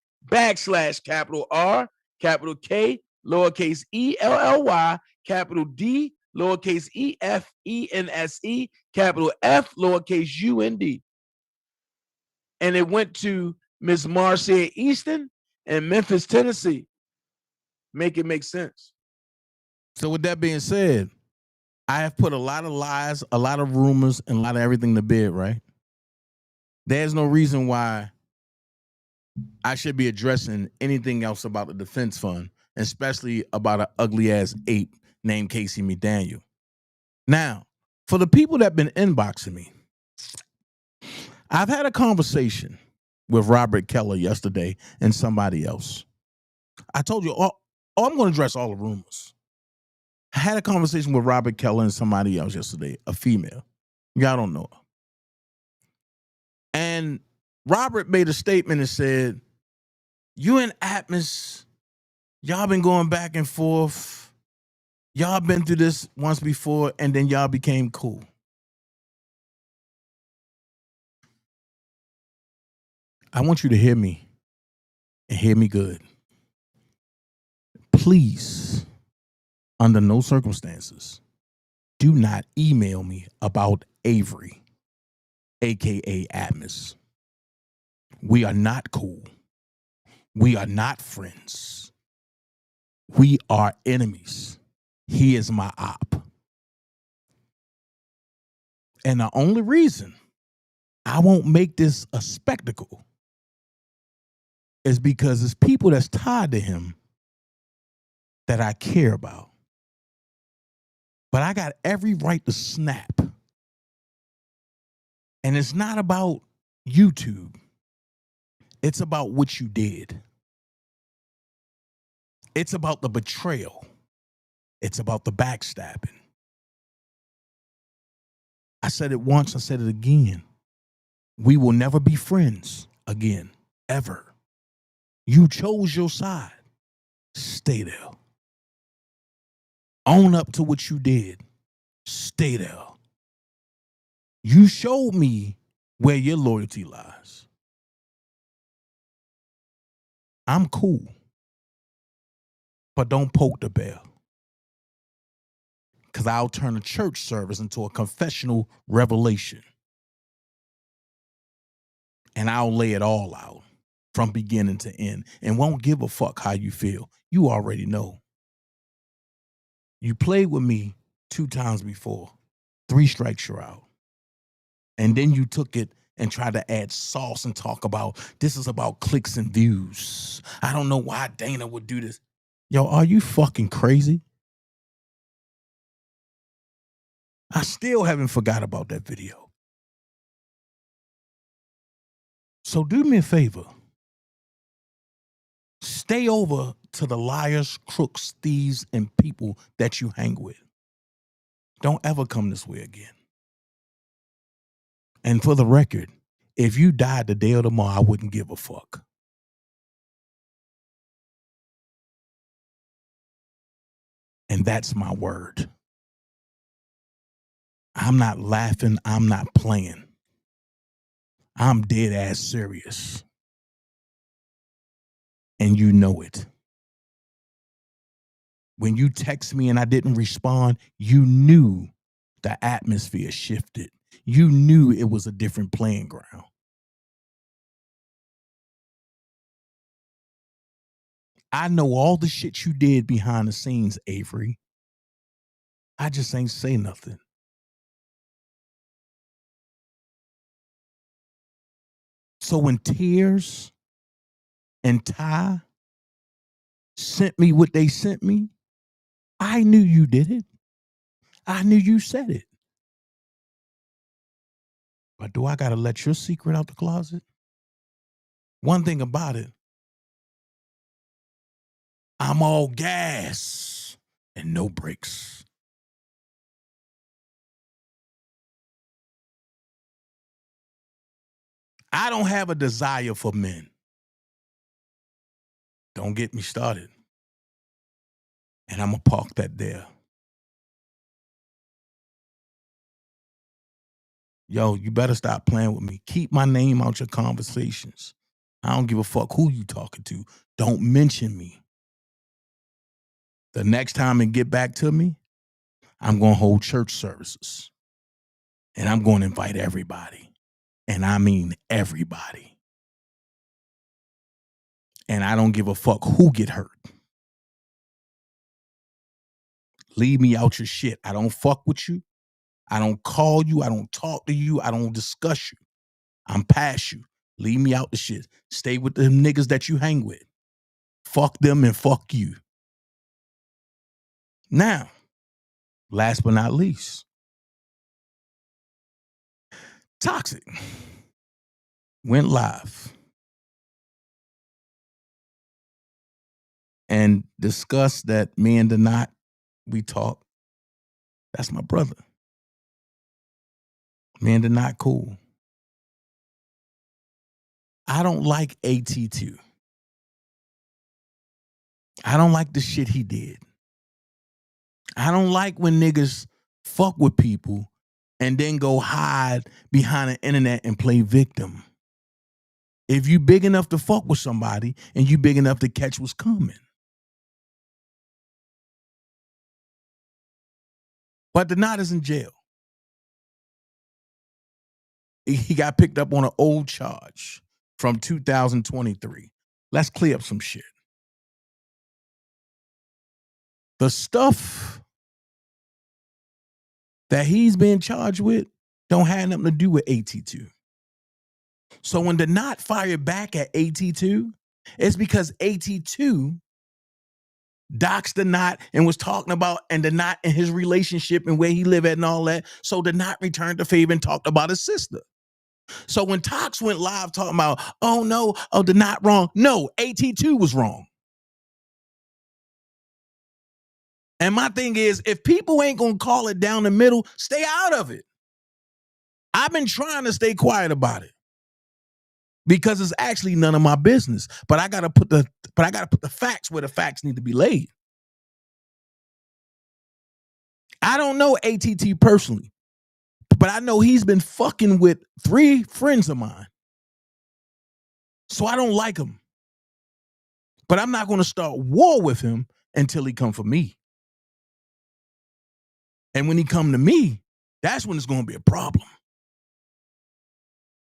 capital R, capital K, lowercase ELLY, capital D, lowercase EFENSE, capital F, lowercase UND. And it went to Miss Marcia Easton in Memphis, Tennessee. Make it make sense. So with that being said, I have put a lot of lies, a lot of rumors, and a lot of everything to bed, right? There's no reason why I should be addressing anything else about the defense fund, especially about an ugly ass ape named Casey McDaniel. Now, for the people that have been inboxing me, I've had a conversation with R.Kelly yesterday and somebody else. I told you, I'm going to address all the rumors. I had a conversation with R.Kelly and somebody else yesterday, a female. Y'all don't know her. And Robert made a statement and said, you and Atmos, y'all been going back and forth. Y'all been through this once before, and then y'all became cool. I want you to hear me and hear me good. Please, under no circumstances, do not email me about Avery, aka Atmos. We are not cool. We are not friends. We are enemies. He is my op. And the only reason I won't make this a spectacle is because it's people that's tied to him that I care about. But I got every right to snap. And it's not about YouTube. It's about what you did. It's about the betrayal. It's about the backstabbing. I said it once, I said it again. We will never be friends again, ever. You chose your side. Stay there. Own up to what you did. Stay there. You showed me where your loyalty lies. I'm cool. But don't poke the bear. Because I'll turn a church service into a confessional revelation. And I'll lay it all out from beginning to end and won't give a fuck how you feel. You already know. You played with me 2 times before. 3 strikes, you're out. And then you took it and tried to add sauce and talk about this is about clicks and views. I don't know why Dana would do this. Yo, are you fucking crazy? I still haven't forgot about that video. So do me a favor. Stay over to the liars, crooks, thieves, and people that you hang with. Don't ever come this way again. And for the record, if you died today or tomorrow, I wouldn't give a fuck. And that's my word. I'm not laughing. I'm not playing. I'm dead ass serious. And you know it. When you text me and I didn't respond, you knew the atmosphere shifted. You knew it was a different playing ground. I know all the shit you did behind the scenes, Avery. I just ain't say nothing. So when Tears and Ty sent me what they sent me, I knew you did it. I knew you said it. But do I got to let your secret out the closet? One thing about it, I'm all gas and no brakes. I don't have a desire for men. Don't get me started. And I'm going to park that there. Yo, you better stop playing with me. Keep my name out your conversations. I don't give a fuck who you talking to. Don't mention me. The next time it get back to me, I'm going to hold church services. And I'm going to invite everybody. And I mean everybody. And I don't give a fuck who get hurt. Leave me out your shit. I don't fuck with you. I don't call you. I don't talk to you. I don't discuss you. I'm past you. Leave me out the shit. Stay with them niggas that you hang with. Fuck them and fuck you. Now, last but not least, Toxic went live and discussed that me and Denot, we talk. That's my brother. Me and Denot cool. I don't like AT2. I don't like the shit he did. I don't like when niggas fuck with people and then go hide behind the internet and play victim. If you big enough to fuck with somebody and you big enough to catch what's coming. But Denot is in jail. He got picked up on an old charge from 2023. Let's clear up some shit. The stuff that he's being charged with don't have nothing to do with AT2. So when Denot fired back at AT2, it's because AT2 doxed Denot and was talking about and Denot and his relationship and where he live at and all that. So Denot returned the favor and talked about his sister. So when Tox went live talking about, oh no, oh, Denot wrong. No, AT2 was wrong. And my thing is, if people ain't gonna call it down the middle, stay out of it. I've been trying to stay quiet about it because it's actually none of my business. But I gotta put the facts where the facts need to be laid. I don't know ATT personally, but I know he's been fucking with 3 friends of mine. So I don't like him. But I'm not gonna start war with him until he come for me. And when he come to me, that's when it's gonna be a problem.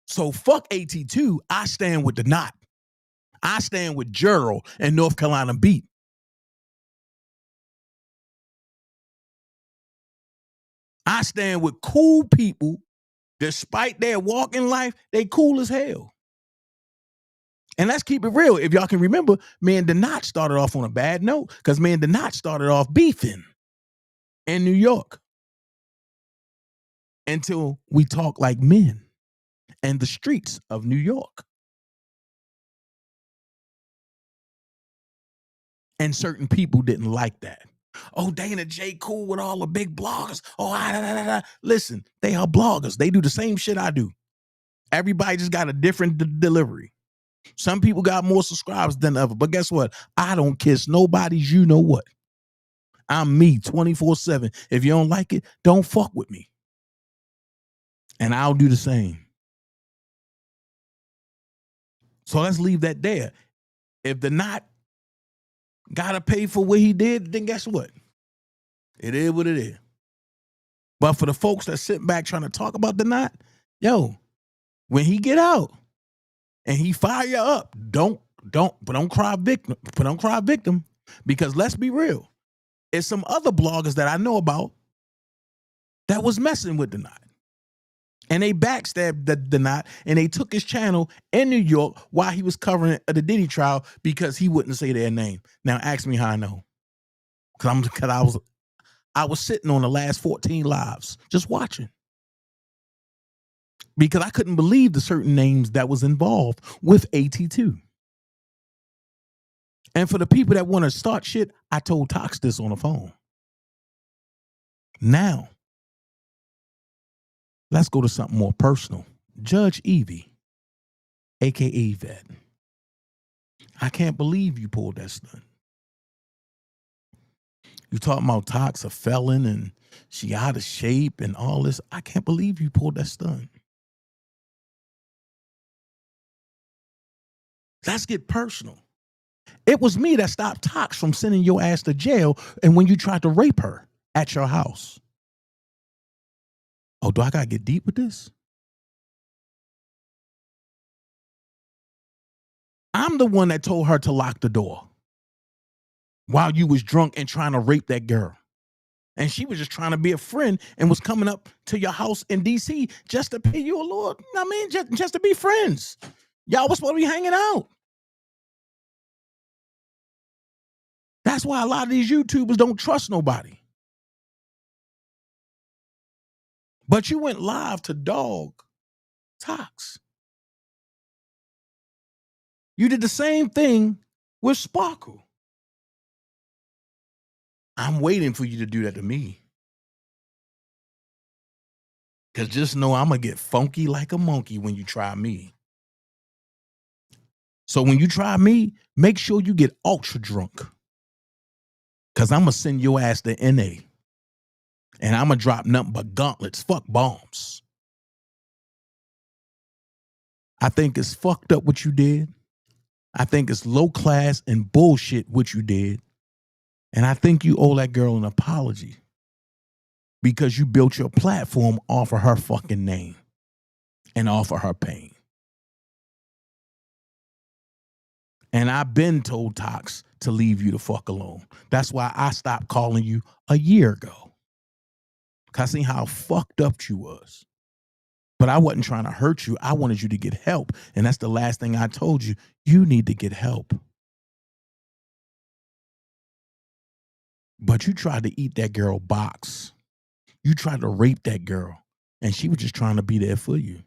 So fuck AT2, I stand with Denot. I stand with Gerald and North Carolina Beat. I stand with cool people. Despite their walk in life, they cool as hell. And let's keep it real. If y'all can remember, me and Denot started off on a bad note because me and Denot started off beefing in New York until we talk like men and the streets of New York. And certain people didn't like that. Oh, Dana J cool with all the big bloggers. Oh, listen, they are bloggers. They do the same shit I do. Everybody just got a different delivery. Some people got more subscribers than others. But guess what? I don't kiss nobody's you know what. I'm me 24/7. If you don't like it, don't fuck with me. And I'll do the same. So let's leave that there. If Denot gotta pay for what he did, then guess what? It is what it is. But for the folks that sit back trying to talk about Denot, yo, when he get out and he fire you up, don't cry victim. But don't cry victim. Because let's be real. It's some other bloggers that I know about that was messing with the knot. And they backstabbed the knot, and they took his channel in New York while he was covering the Diddy trial because he wouldn't say their name. Now ask me how I know. Because I was sitting on the last 14 lives just watching. Because I couldn't believe the certain names that was involved with AT2. And for the people that want to start shit, I told Tox this on the phone. Now, let's go to something more personal. Judge Evie, a.k.a. Vet. I can't believe you pulled that stunt. You talking about Tox, a felon, and she out of shape and all this. I can't believe you pulled that stunt. Let's get personal. It was me that stopped Tox from sending your ass to jail and when you tried to rape her at your house. Oh, do I got to get deep with this? I'm the one that told her to lock the door while you was drunk and trying to rape that girl. And she was just trying to be a friend and was coming up to your house in D.C. just to pay you a little, I mean, just to be friends. Y'all was supposed to be hanging out. That's why a lot of these YouTubers don't trust nobody. But you went live to dog Tox. You did the same thing with Sparkle. I'm waiting for you to do that to me. Because just know I'm going to get funky like a monkey when you try me. So when you try me, make sure you get ultra drunk. Because I'm going to send your ass to NA. And I'm going to drop nothing but gauntlets. Fuck bombs. I think it's fucked up what you did. I think it's low class and bullshit what you did. And I think you owe that girl an apology. Because you built your platform off of her fucking name. And off of her pain. And I've been told Tox to leave you the fuck alone. That's why I stopped calling you a year ago. Because I seen how fucked up you was. But I wasn't trying to hurt you. I wanted you to get help. And that's the last thing I told you. You need to get help. But you tried to eat that girl box. You tried to rape that girl. And she was just trying to be there for you.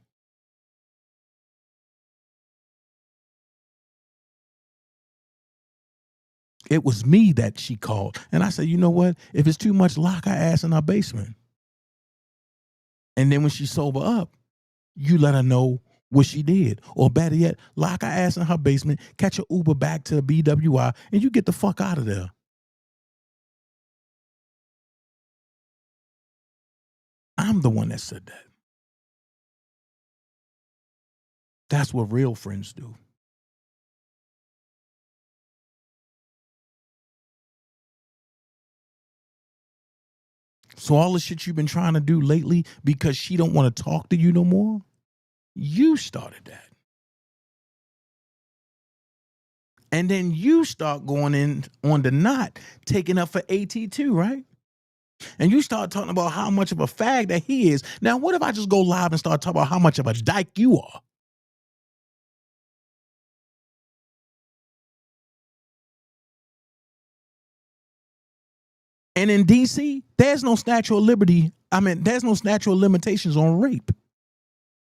It was me that she called. And I said, you know what? If it's too much, lock her ass in her basement. And then when she sober up, you let her know what she did. Or better yet, lock her ass in her basement, catch an Uber back to the BWI, and you get the fuck out of there. I'm the one that said that. That's what real friends do. So all the shit you've been trying to do lately because she don't want to talk to you no more, you started that. And then you start going in on the knot, taking up for AT2, right? And you start talking about how much of a fag that he is. Now, what if I just go live and start talking about how much of a dyke you are? And in DC, there's no statute of liberty. I mean, there's no statute of limitations on rape.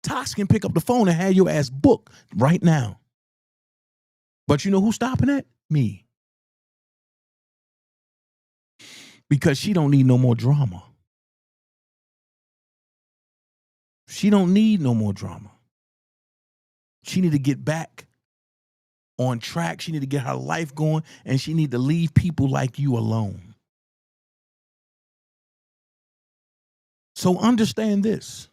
Tox can pick up the phone and have your ass booked right now. But you know who's stopping that? Me. Because she don't need no more drama. She don't need no more drama. She need to get back on track. She need to get her life going, and she need to leave people like you alone. So understand this.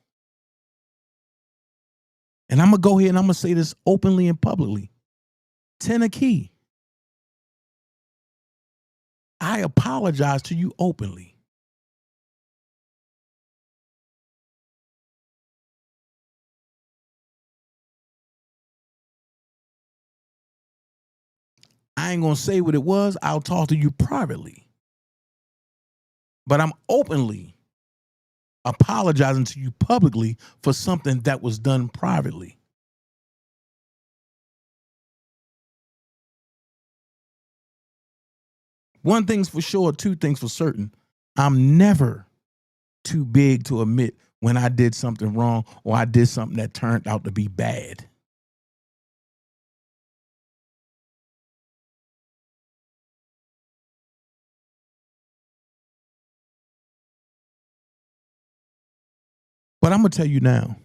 And I'm going to go here and I'm going to say this openly and publicly. Tennessee, I apologize to you openly. I ain't going to say what it was. I'll talk to you privately. But I'm openly apologizing to you publicly for something that was done privately. One thing's for sure, two things for certain. I'm never too big to admit when I did something wrong or I did something that turned out to be bad. But I'm going to tell you now,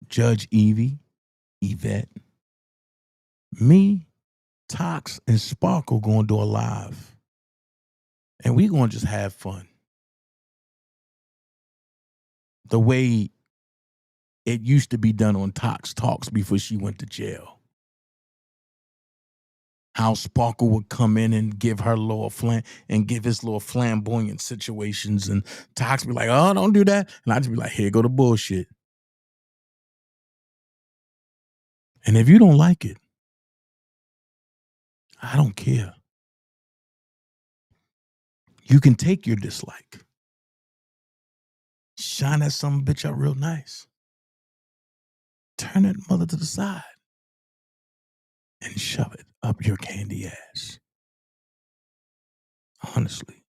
Judge Evie, Yvette, me, Tox, and Sparkle going to do a live. And we going to just have fun. The way it used to be done on Tox Talks before she went to jail. How Sparkle would come in and give her little give his little flamboyant situations, and Tox be like, "Oh, don't do that," and I just be like, "Here go the bullshit." And if you don't like it, I don't care. You can take your dislike, shine that some bitch up real nice, turn that mother to the side, and shove it up your candy ass. Honestly.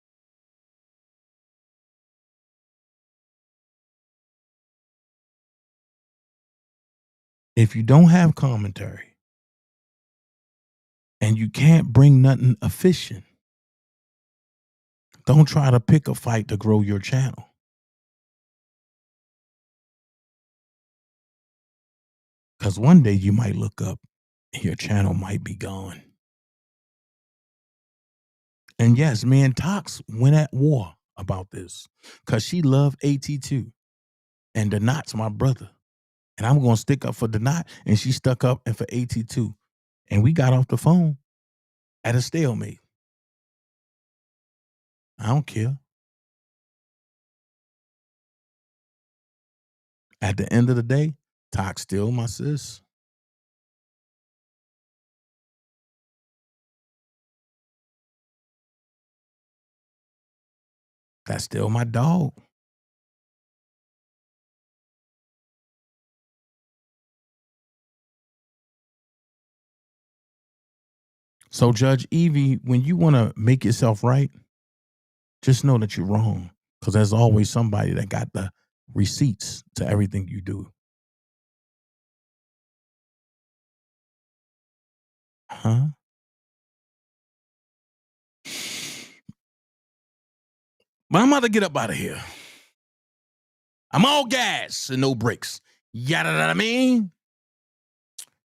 If you don't have commentary and you can't bring nothing efficient, don't try to pick a fight to grow your channel. Because one day you might look up and your channel might be gone. And yes, me and Tox went at war about this because she loved AT2. And Donat's my brother. And I'm going to stick up for Donat. And she stuck up and for AT2. And we got off the phone at a stalemate. I don't care. At the end of the day, Tox still my sis. That's still my dog. So, Judge Evie, when you want to make yourself right, just know that you're wrong. Because there's always somebody that got the receipts to everything you do. Huh? But I'm about to get up out of here. I'm all gas and no brakes. Yada, I mean?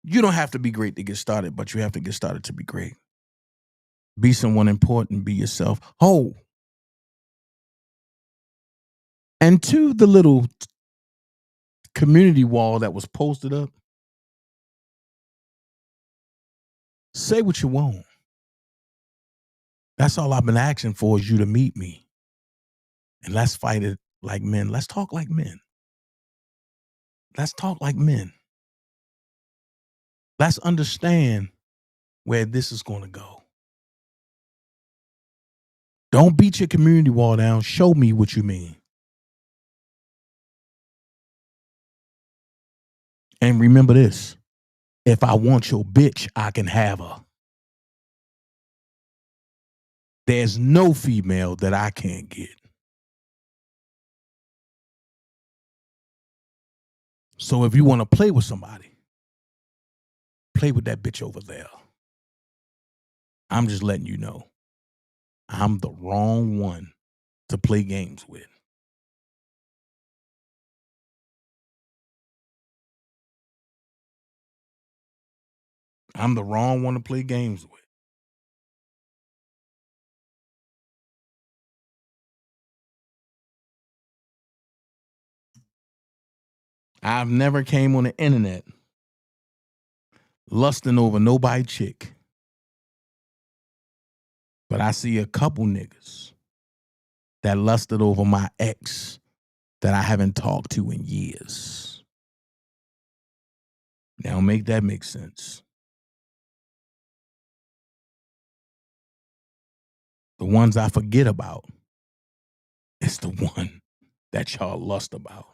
You don't have to be great to get started, but you have to get started to be great. Be someone important. Be yourself. Oh. And to the little community wall that was posted up, say what you want. That's all I've been asking for is you to meet me. And let's fight it like men. Let's talk like men. Let's talk like men. Let's understand where this is going to go. Don't beat your community wall down. Show me what you mean. And remember this. If I want your bitch, I can have her. There's no female that I can't get. So if you want to play with somebody, play with that bitch over there. I'm just letting you know. I'm the wrong one to play games with. I'm the wrong one to play games with. I've never came on the internet lusting over nobody chick. But I see a couple niggas that lusted over my ex that I haven't talked to in years. Now make that make sense. The ones I forget about, it's the one that y'all lust about.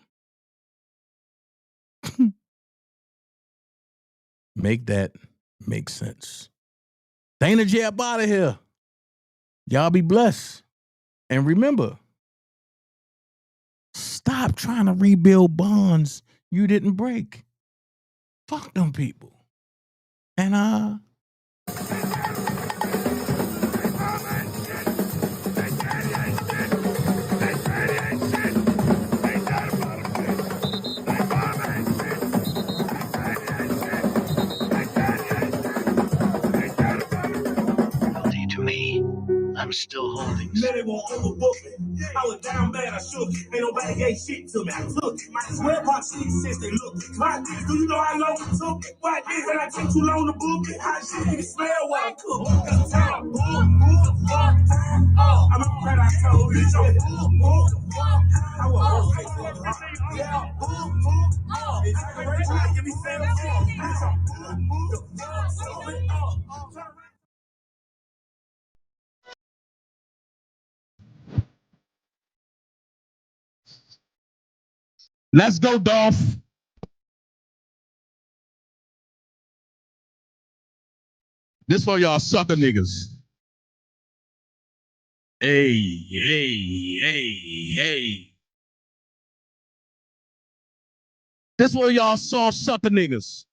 Make that make sense. Dana J up out of here. Y'all be blessed. And remember, stop trying to rebuild bonds you didn't break. Fuck them people. And to me, I'm still holding. Let it won't overbook me. I was down bad, I shook it. Ain't nobody gave shit to me. I took it. Might as well pop shit since they look it. My niggas, do you know how long it took it? Why did when I take too long to book it? How shit even smell what I cook? Cause time, I'm a friend I told you. So, I was yeah, give me Let's go, Dolph. This for y'all sucker niggas. Hey. This for y'all soft sucker niggas.